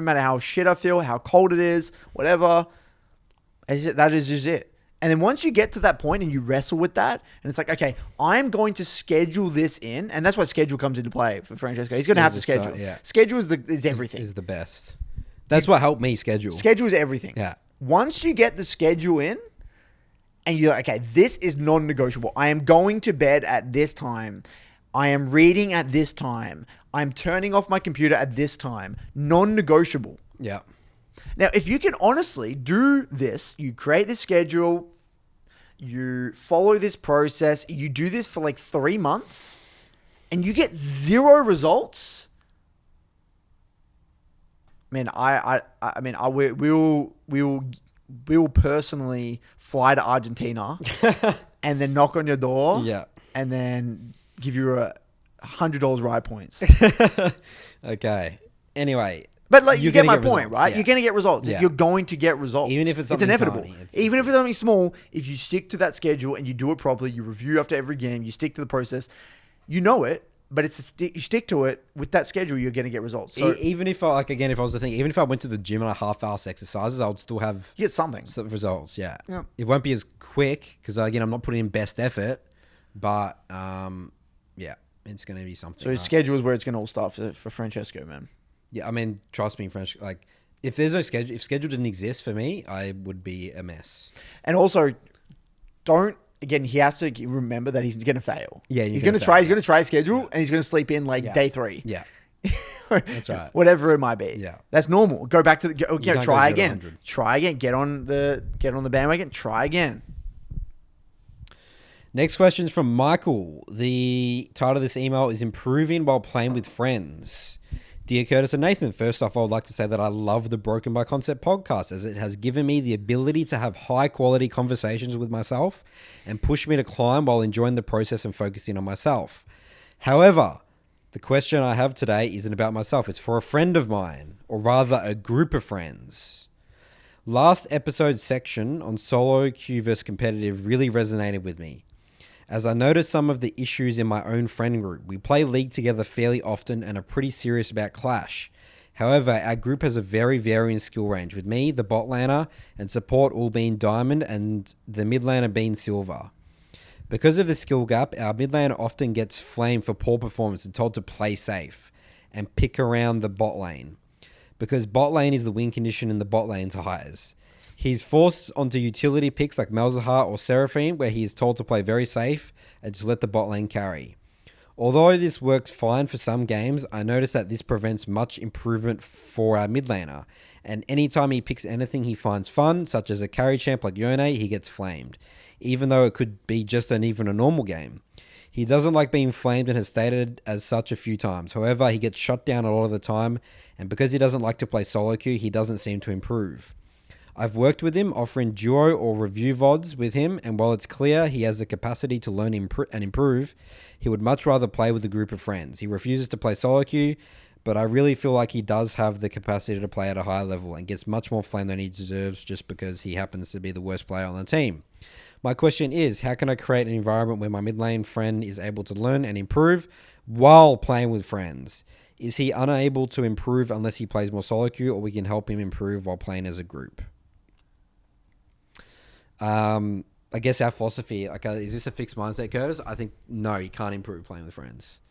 matter how shit I feel, how cold it is, whatever. That is just it. And then once you get to that point and you wrestle with that, and it's like, okay, I'm going to schedule this in. And that's why schedule comes into play for Francesco. He's going to have to schedule. Yeah. Schedule is everything. Is the best. That's what helped me schedule. Schedule is everything. Yeah. Once you get the schedule in, and you're like, okay, this is non-negotiable. I am going to bed at this time. I am reading at this time. I'm turning off my computer at this time. Non-negotiable. Yeah. Now, if you can honestly do this, you create this schedule, you follow this process, you do this for like 3 months, and you get 0 results. Man, we'll personally fly to Argentina and then knock on your door, and then give you $100 ride points. Okay. Anyway. But like, you get my point, right? Yeah. You're going to get results. Yeah. You're going to get results. Even if it's something inevitable. Tiny, Even if it's something small, if you stick to that schedule and you do it properly, you review after every game, you stick to the process, you know it, but you stick to it with that schedule, you're going to get results. So even if I went to the gym and I half-ass exercises, I would still have you get something. Some results. Yeah. Yeah. It won't be as quick because again, I'm not putting in best effort, but yeah, it's going to be something. So schedule is where it's going to all start for Francesco, man. Yeah, I mean, trust me, French. Like, if there's no schedule, if schedule didn't exist for me, I would be a mess. And also, again, he has to remember that he's going to fail. Yeah, he's going to try. He's going to try schedule, and he's going to sleep in day 3. Yeah, that's right. Whatever it might be. Yeah, that's normal. Go back to try again. Try again. Get on the bandwagon. Try again. Next question is from Michael. The title of this email is "Improving While Playing with Friends." Dear Curtis and Nathan, first off, I would like to say that I love the Broken by Concept podcast as it has given me the ability to have high quality conversations with myself and push me to climb while enjoying the process and focusing on myself. However, the question I have today isn't about myself. It's for a friend of mine, or rather a group of friends. Last episode's section on solo queue versus competitive really resonated with me, as I notice some of the issues in my own friend group. We play League together fairly often and are pretty serious about Clash. However, our group has a very varying skill range, with me, the bot laner, and support all being Diamond and the mid laner being Silver. Because of the skill gap, our mid laner often gets flamed for poor performance and told to play safe and pick around the bot lane. Because bot lane is the win condition and the bot lane's highs. He's forced onto utility picks like Malzahar or Seraphine, where he is told to play very safe and just let the bot lane carry. Although this works fine for some games, I notice that this prevents much improvement for our mid laner. And anytime he picks anything he finds fun, such as a carry champ like Yone, he gets flamed, even though it could be just even a normal game. He doesn't like being flamed and has stated as such a few times. However, he gets shut down a lot of the time, and because he doesn't like to play solo queue, he doesn't seem to improve. I've worked with him, offering duo or review VODs with him, and while it's clear he has the capacity to learn and improve, he would much rather play with a group of friends. He refuses to play solo queue, but I really feel like he does have the capacity to play at a higher level and gets much more flame than he deserves just because he happens to be the worst player on the team. My question is, how can I create an environment where my mid lane friend is able to learn and improve while playing with friends? Is he unable to improve unless he plays more solo queue, or we can help him improve while playing as a group? I guess our philosophy, like, is this a fixed mindset, Curtis? I think, no, you can't improve playing with friends.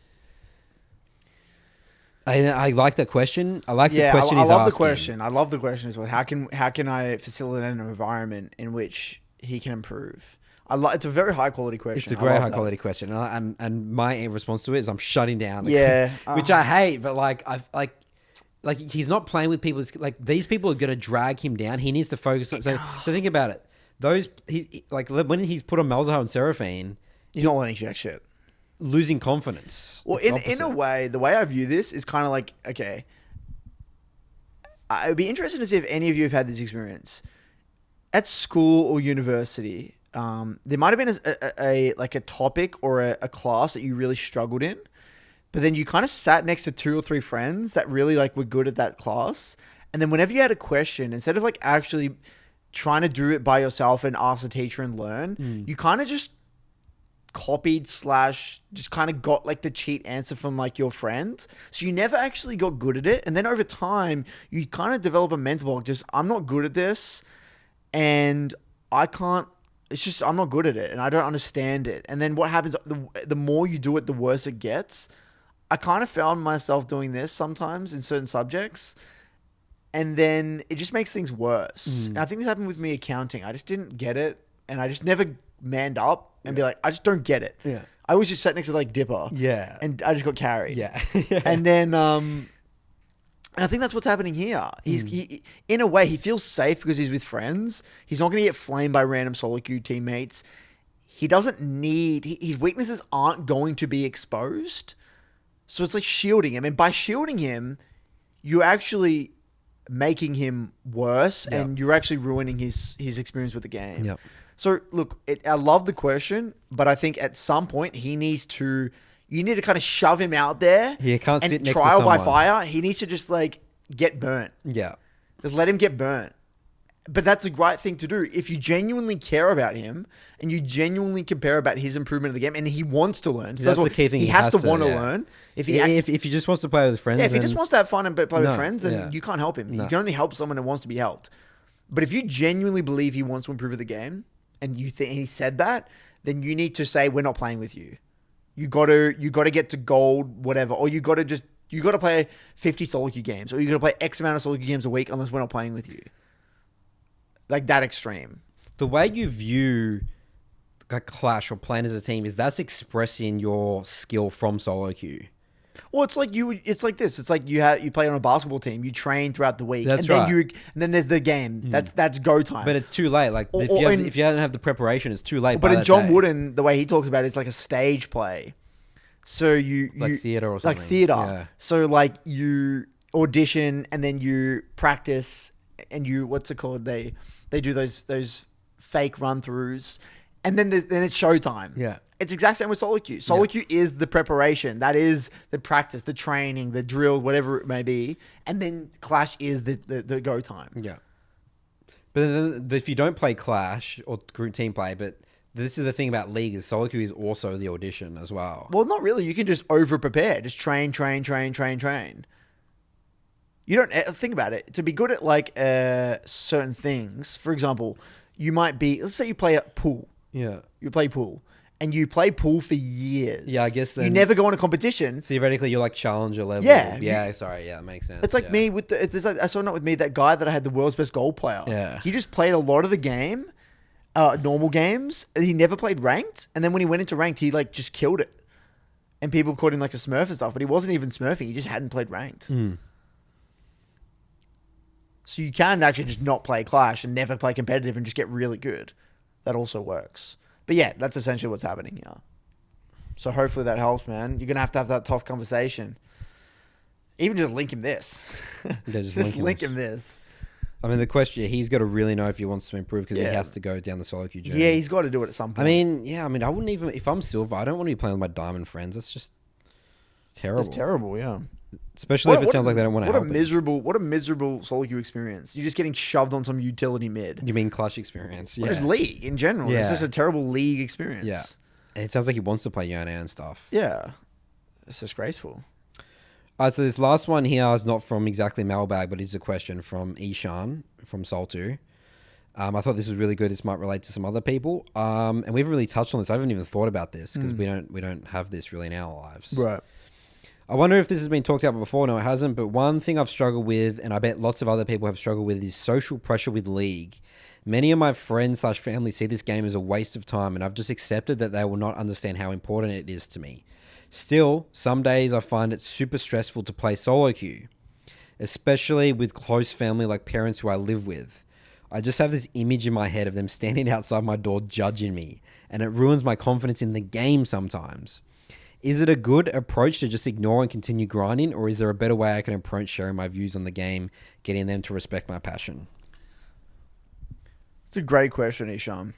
I like that question. I like the question he's asking. I love the question. I love the question as well. How can I facilitate an environment in which he can improve? It's a very high quality question. It's a great high quality question, and my response to it is I'm shutting down. Which I hate, but like he's not playing with people. Like, these people are going to drag him down. He needs to focus on. So think about it. When he's put on Malzahar and Seraphine, he's not learning jack shit. Losing confidence. Well, in a way, the way I view this is kind of like, okay, I'd be interested to see if any of you have had this experience at school or university. There might have been a topic or a class that you really struggled in, but then you kind of sat next to 2 or 3 friends that really were good at that class, and then whenever you had a question, instead of actually trying to do it by yourself and ask the teacher and learn, you kind of just copied / just kind of got the cheat answer from your friend. So you never actually got good at it. And then over time, you kind of develop a mental block. Just, I'm not good at this and I can't, it's just, I'm not good at it and I don't understand it. And then what happens, the more you do it, the worse it gets. I kind of found myself doing this sometimes in certain subjects. And then it just makes things worse. And I think this happened with me accounting. I just didn't get it. And I just never manned up and be like, I just don't get it. Yeah. I always just sat next to Dipper. Yeah. And I just got carried. Yeah. And then, and I think that's what's happening here. He in a way, he feels safe because he's with friends. He's not going to get flamed by random solo queue teammates. He doesn't need, his weaknesses aren't going to be exposed. So it's like shielding him. And by shielding him, you're actually making him worse, and you're actually ruining his experience with the game. Yep. So look, I love the question, but I think at some point you need to kind of shove him out there. He can't sit next to trial by someone. fire. He needs to just get burnt. Yeah. Just let him get burnt. But that's the right thing to do. If you genuinely care about him and you genuinely care about his improvement of the game, and he wants to learn. That's the key thing. He has to want to learn. If he just wants to play with friends, if he just wants to have fun and play with friends, then you can't help him. No. You can only help someone who wants to be helped. But if you genuinely believe he wants to improve the game, and you think he said that, then you need to say, we're not playing with you. You got to get to gold, whatever, or you got to play 50 solo queue games, or you got to play X amount of solo queue games a week, unless we're not playing with you. That extreme. The way you view Clash or playing as a team is that's expressing your skill from solo queue. Well, it's like this. It's like you play on a basketball team. You train throughout the week. That's and right. And then there's the game. That's go time. But it's too late. If you don't have the preparation, it's too late. But in John Wooden, the way he talks about it, it's like a stage play. So you theater or something. Like theater. Yeah. So you audition and then you practice and what's it called? They do those fake run throughs, and then it's showtime. Yeah. It's exact same with solo queue. Solo queue is the preparation. That is the practice, the training, the drill, whatever it may be. And then Clash is the go time. Yeah. But then if you don't play Clash or group team play, but This is the thing about League is solo queue is also the audition as well. Well, not really. You can just over prepare. Just train. You don't think about it. To be good at like certain things, for example, you might be. Let's say you play at pool. Yeah. You play pool, and you play pool for years. Yeah, I guess then you never go on a competition. Theoretically, you're like challenger level. Yeah. Yeah. Sorry. Yeah, that makes sense. It's like me with the. It's like, I saw not with me that guy that I had the world's best goal player. Yeah. He just played a lot of the game, normal games. He never played ranked, and then when he went into ranked, he like just killed it. And people called him like a smurf and stuff, but he wasn't even smurfing. He just hadn't played ranked. So you can actually just not play Clash and never play competitive and just get really good. That also works. But yeah, that's essentially what's happening here. So hopefully that helps, man. You're going to have that tough conversation. Even just link him this. Yeah, just link him this. I mean, the question, he's got to really know if he wants to improve because he has to go down the solo queue journey. Yeah, he's got to do it at some point. I wouldn't even, if I'm silver, I don't want to be playing with my diamond friends. It's terrible. It's terrible, yeah. Especially if it sounds like they don't want to help. What a miserable solo queue experience. You're just getting shoved on some utility mid. You mean Clash experience? Yeah. Or just League in general. Yeah. It's just a terrible League experience. Yeah. It sounds like he wants to play Yana and stuff. Yeah. It's disgraceful. All right, so this last one here is not from exactly Mailbag, but it's a question from Ishan from Soul2. I thought this was really good. This might relate to some other people. And we haven't really touched on this. I haven't even thought about this because we don't have this really in our lives. Right. I wonder if this has been talked about before. No, it hasn't. But one thing I've struggled with, and I bet lots of other people have struggled with, is social pressure with League. Many of my friends/family see this game as a waste of time, and I've just accepted that they will not understand how important it is to me. Still, some days I find it super stressful to play solo queue, especially with close family like parents who I live with. I just have this image in my head of them standing outside my door judging me, and it ruins my confidence in the game sometimes. Is it a good approach to just ignore and continue grinding, or is there a better way I can approach sharing my views on the game, getting them to respect my passion? It's a great question, Ishan.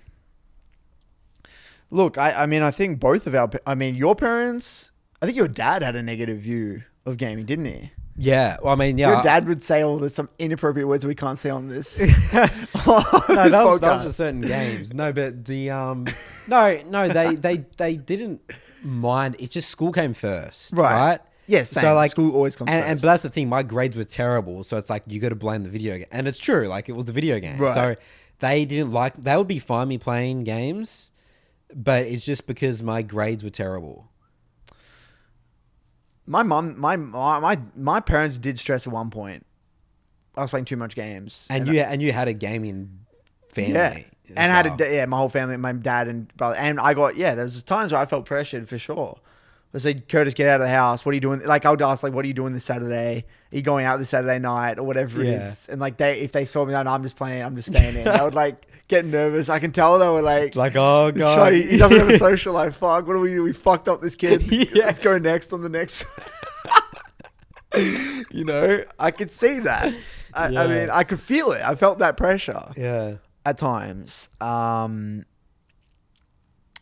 Look, I mean, I think both of your parents, I think your dad had a negative view of gaming, didn't he? Yeah, well, I mean, yeah. Your dad would say all this, some inappropriate words we can't say on this. No, that was for certain games. No, but the they didn't mind. It's just school came first, right? Yes, same. So like school always comes first. But that's the thing. My grades were terrible, so it's like you got to blame the video game, and it's true. Like it was the video game. Right. So they didn't like. They would be fine me playing games, but it's just because my grades were terrible. My parents did stress at one point. I was playing too much games, and you had a gaming family, and my whole family, my dad and brother, and I got there's times where I felt pressured for sure. I said, Curtis, get out of the house. What are you doing? Like I would ask, like, what are you doing this Saturday? Are you going out this Saturday night or whatever it is? And like if they saw me, no, I'm just playing. I'm just staying in. I would like get nervous. I can tell they were like, oh god, he doesn't have a social life. Fuck, what do we do? We fucked up this kid. Let's go next on the next. You know, I could see that. I mean, I could feel it. I felt that pressure. Yeah. At times.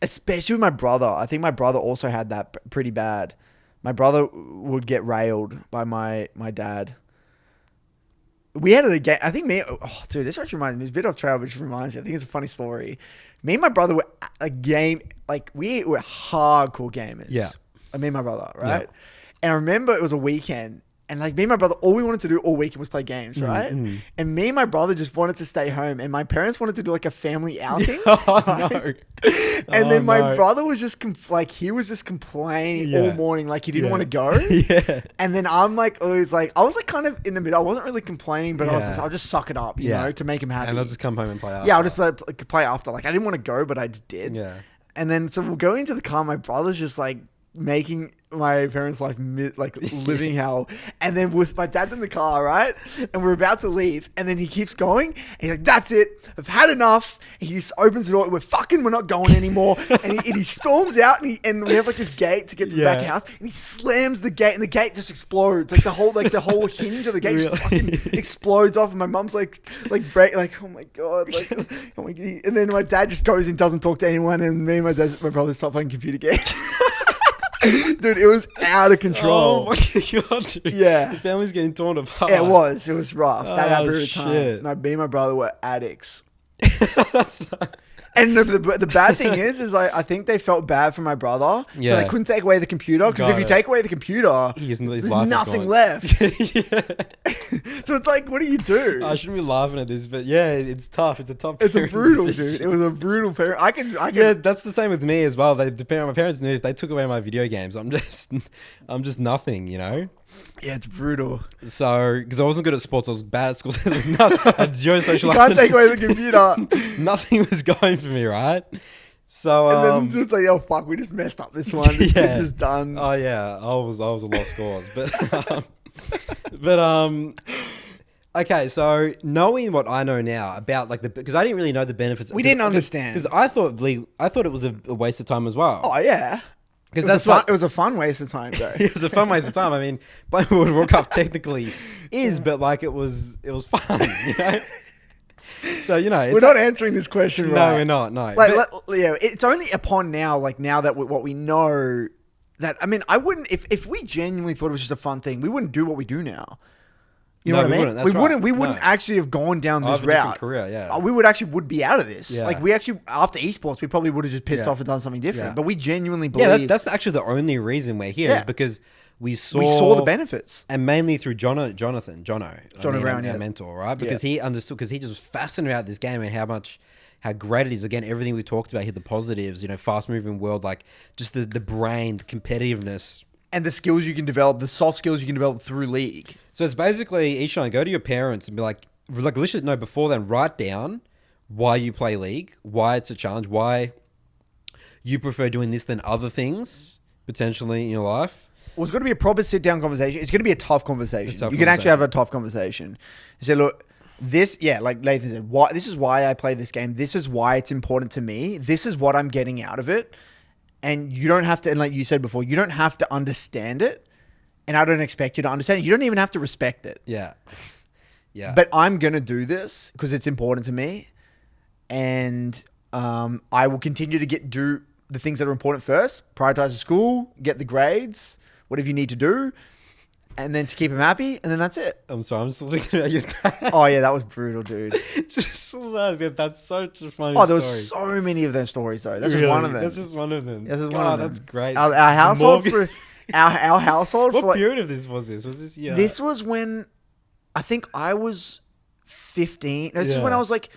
Especially with my brother. I think my brother also had that pretty bad. My brother would get railed by my dad. We had a game. I think dude, this actually reminds me. It's a bit off trail, but it reminds me. I think it's a funny story. Me and my brother were a game, like we were hardcore gamers. Yeah. Me and my brother, right? Yeah. And I remember it was a weekend. And like me and my brother, all we wanted to do all weekend was play games, right? Mm-hmm. And me and my brother just wanted to stay home. And my parents wanted to do like a family outing. No. And then my brother was just he was just complaining all morning, like he didn't want to go. Yeah. And then I'm like, I was like kind of in the middle. I wasn't really complaining, but I'll just suck it up, you know, to make him happy. And I'll just come home and play after. Yeah, I'll just play after. Like I didn't want to go, but I just did. Yeah. And then so we're going to the car. My brother's just like making my parents' life like living hell. And then my dad's in the car, right? And we're about to leave. And then he keeps going. And he's like, that's it. I've had enough. And he just opens the door. We're not going anymore. And he storms out and we have like this gate to get to the back house. And he slams the gate and the gate just explodes. Like the whole hinge of the gate just fucking explodes off. And my mum's like oh my God. Like, oh my God. And then my dad just goes and doesn't talk to anyone. And me and my brother start playing computer games. Dude, it was out of control. Oh my God, dude. Yeah. The family's getting torn apart. Yeah, it was rough. That period of shit. time. No, me and my brother were addicts. And the bad thing is I think they felt bad for my brother, so Yeah. they couldn't take away the computer, because if you take away the computer, His there's life is nothing gone. left. Yeah. So it's like, what do you do? I shouldn't be laughing at this, but yeah, it's tough. It's a tough. It's a parenting brutal, decision. dude. It was a brutal parent. I can. Yeah, that's the same with me as well. My parents knew if they took away my video games, I'm just nothing, you know. Yeah, it's brutal. So, because I wasn't good at sports, I was bad at school. I had zero social You can't life. take away the computer. Nothing was going for me, right? So, And then it's like, oh fuck, we just messed up this one. This Yeah. kid's just done. oh yeah, I was a lost cause, okay, so knowing what I know now about because I didn't really know the benefits. We didn't understand. because I thought it was a waste of time as well. Oh yeah, because it was a fun waste of time though. it was a fun waste of time. I mean, playing World Cup technically is, but it was fun, you know. So We're not answering this question right. No, we're not. No, It's only upon now, now that what we know, that I mean, I wouldn't if we genuinely thought it was just a fun thing, we wouldn't do what we do now. You know No, what I we mean? wouldn't. That's We right. wouldn't No. actually have gone down I this have a different route. career, yeah. We would be out of this. Yeah. Like we actually, after esports, we probably would have just pissed Yeah. off and done something different. Yeah. But we genuinely believe. Yeah, that's actually the only reason we're here, Yeah. is because we saw the benefits. and mainly through Jono Brown, our yeah. mentor, right? Because he understood, because he just was fascinated about this game and how great it is. Again, everything we talked about here, the positives, fast moving world, just the brain, the competitiveness. And the skills you can develop, the soft skills you can develop through League. So it's basically, Ishan, go to your parents and be like literally, no, before then, write down why you play League, why it's a challenge, why you prefer doing this than other things potentially in your life. Well, it's got to be a proper sit-down conversation. It's going to be a tough conversation. Tough You can actually conversation. have a tough conversation. You say, look, like Nathan said, this is why I play this game. This is why it's important to me. This is what I'm getting out of it. And you don't have to, and like you said before, you don't have to understand it. And I don't expect you to understand it. You don't even have to respect it. Yeah. Yeah. But I'm going to do this because it's important to me. And I will continue to do the things that are important first. Prioritize the school, get the grades, whatever you need to do. And then to keep him happy. And then that's it. I'm sorry, I'm still thinking about your dad. Oh, yeah, that was brutal, dude. That's such a funny Oh, there story. was so many of those stories, though. That's just Really? one of them. That's just one of them. This is one God, of them. that's great. Our household Morgan- our household What for like, period of this was this? Was this year? this was when I think I was 15. No, this is when Yeah. I was like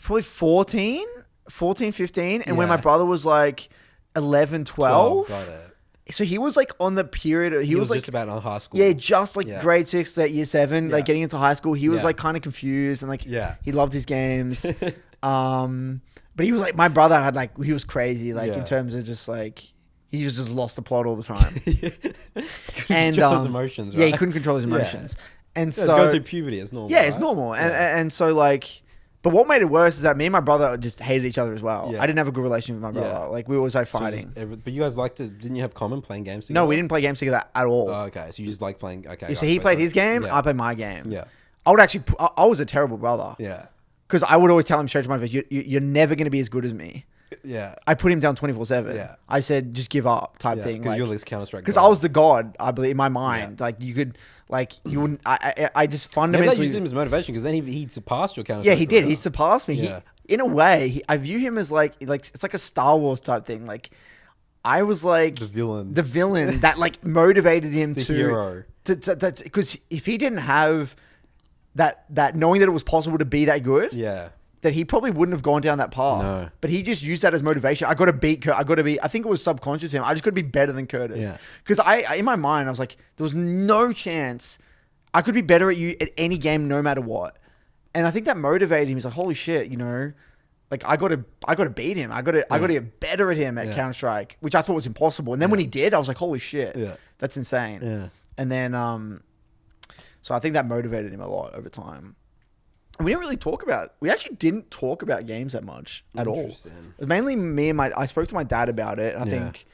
probably 14, 15. And when Yeah. my brother was like 11, 12. Got it. So he was like on the period. He was like, just about in high school. yeah, just like Yeah. grade 6 to year 7, Yeah. like getting into high school. He was Yeah. like kind of confused and like Yeah. he loved his games. But he was like, my brother had like, he was crazy, like Yeah. in terms of just like, he just lost the plot all the time. And Control his emotions, yeah, he right? couldn't control his Yeah. emotions. And Yeah, it's so going through puberty. It's normal. yeah, it's right? normal. And, Yeah. and so like, but what made it worse is that me and my brother just hated each other as well. Yeah. I didn't have a good relationship with my brother. Yeah. Like we were always like So fighting. but you guys didn't you have common playing games together? No, we didn't play games together at all. Oh, okay. So you just like playing. Okay. So he played his game, I played my game. Yeah. I would actually, I was a terrible brother. Yeah. Because I would always tell him straight to my face, you're never going to be as good as me. Yeah. I put him down 24/7. Yeah. I said, just give up type thing. Because Like, you're this Counter-Strike. because I was the god, I believe, in my mind. Yeah. Like you could, like you wouldn't. I just Maybe that fundamentally. used him as motivation, because then he surpassed your Counter-Strike. Yeah, he did. career. He surpassed me. Yeah. He, in a way, I view him as like it's like a Star Wars type thing. Like I was like The villain. the villain that like motivated him The to hero. because if he didn't have that knowing that it was possible to be that good, Yeah. that he probably wouldn't have gone down that path. No. But he just used that as motivation. I got to beat Curtis. I got to be, I think it was subconscious to him. I just got to be better than Curtis. Yeah. Because in my mind, I was like, there was no chance I could be better at you at any game, no matter what. And I think that motivated him. He's like, holy shit, like I got to beat him. I got to get better at him at Yeah. Counter-Strike, which I thought was impossible. And then when he did, I was like, holy shit, Yeah. that's insane. Yeah. And then, so I think that motivated him a lot over time. And we actually didn't talk about games that much at all. Interesting. It was mainly me and I spoke to my dad about it. And I Yeah. think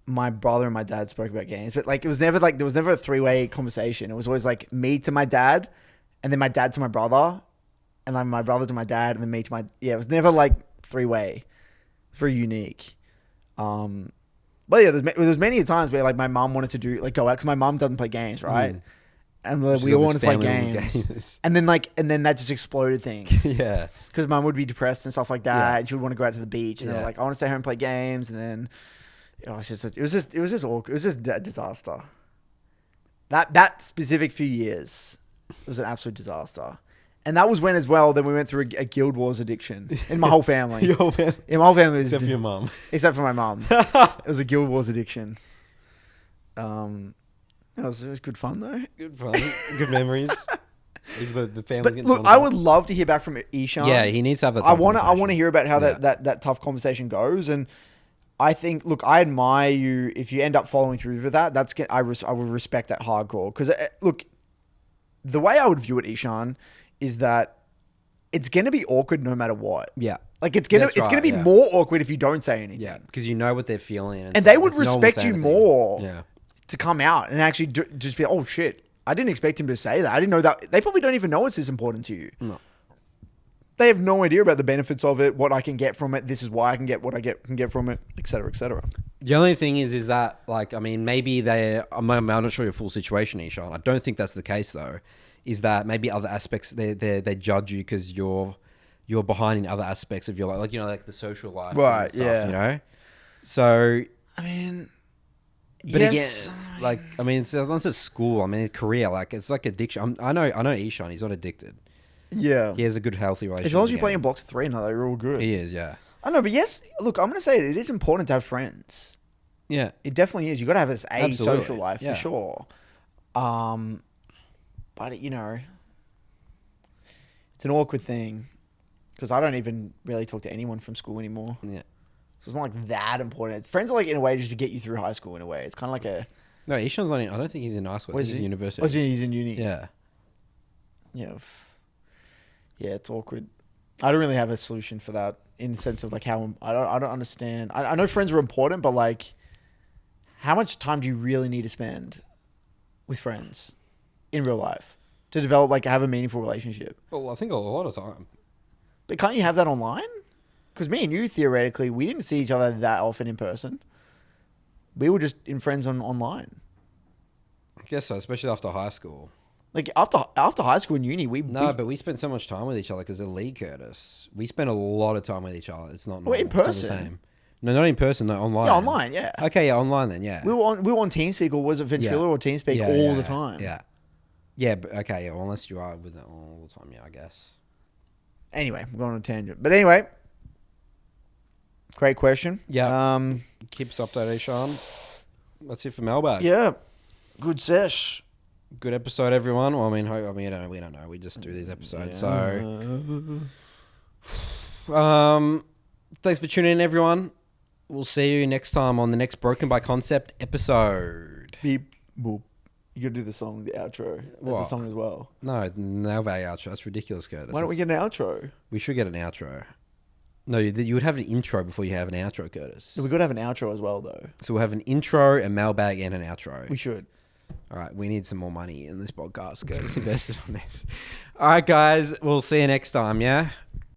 my brother and my dad spoke about games, but like, it was never like, there was never a 3-way conversation. It was always like me to my dad and then my dad to my brother and then my brother to my dad and then me to my, yeah, it was never like 3-way. Very unique. But yeah, there's many times where like my mom wanted to do like go out because my mom doesn't play games, right? And Just we got all this wanted to play family with games. And then that just exploded things. Yeah. Because mum would be depressed and stuff like that. Yeah. And she would want to go out to the beach. And they were like, I want to stay home and play games. And then it was just awkward. It was just a disaster. That specific few years was an absolute disaster. And that was when as well, then we went through a Guild Wars addiction in my whole family. Your whole family. In my whole family. Except for your mum. Except for my mum. It was a Guild Wars addiction. It was good fun though. Good fun. Good memories. The family's But getting look, torn I apart. would love to hear back from Ishan. Yeah, he needs to have that. I want to hear about how Yeah. that tough conversation goes. And I think, look, I admire you if you end up following through with that. I would respect that hardcore because look, the way I would view it, Ishan, is that it's gonna be awkward no matter what. Yeah. Like it's gonna be yeah. more awkward if you don't say anything. Yeah, because you know what they're feeling, And they would respect you more Yeah, to come out and actually just be, oh shit, I didn't expect him to say that. I didn't know that. They probably don't even know it's this important to you. no, They have no idea about the benefits of it, what I can get from it. This is why I can get what I can get from it, et cetera, et cetera. The only thing is that, like, I mean, maybe I'm not sure your full situation, Ishan. I don't think that's the case though. Is that maybe other aspects they judge you because you're behind in other aspects of your life, like, you know, like the social life, Right? and stuff, Yeah. you know. So, I mean, but yes. again, like, I mean, it's not just school. I mean, career, like, it's like addiction. I know Ishan. He's not addicted. Yeah. He has a good, healthy relationship. As long as with you're the playing game. blocks 3 now, you're all good. He is, yeah, I know, but yes, look, I'm going to say it. It is important to have friends. yeah. It definitely is. You got to have a Absolutely. social life Yeah. for sure. But you know, it's an awkward thing because I don't even really talk to anyone from school anymore. Yeah. So it's not like that important. It's friends are like in a way just to get you through high school in a way. It's kind of like a. No, Ishan's not. I don't think he's in high school. I think he's in university. Oh, he's in uni. Yeah. Yeah. Yeah, it's awkward. I don't really have a solution for that in the sense of like how I don't understand. I know friends are important, but like, how much time do you really need to spend with friends in real life to develop like have a meaningful relationship? Well, I think a lot of time. But can't you have that online? Because me and you theoretically, we didn't see each other that often in person. We were just in friends online. I guess so, especially after high school. Like after high school and uni, But we spent so much time with each other because of Lee Curtis. We spent a lot of time with each other. It's not normal. in It's not person? the same. No, not in person. No, online. Yeah, online. Yeah. Okay, yeah, online then. Yeah. We were on TeamSpeak, or was it Ventrilo or TeamSpeak all the time? Yeah. Yeah, but okay, yeah. Well, unless you are with it all the time, yeah, I guess. Anyway, we're going on a tangent. But anyway, great question. Yeah. Keep us updated, Ishan. That's it for Mailbag. Yeah. Good sesh. Good episode, everyone. Well, I mean, we don't know. We just do these episodes. So, thanks for tuning in, everyone. We'll see you next time on the next Broken by Concept episode. Beep, boop. You gotta do the song, the outro. That's the What? song as well. No, Mailbag outro. That's ridiculous, Curtis. Why don't we get an outro? We should get an outro. No, you would have an intro before you have an outro, Curtis. We gotta have an outro as well, though. So we'll have an intro, a mailbag, and an outro. We should. All right, we need some more money in this podcast. Curtis invested on this. All right, guys. We'll see you next time, yeah?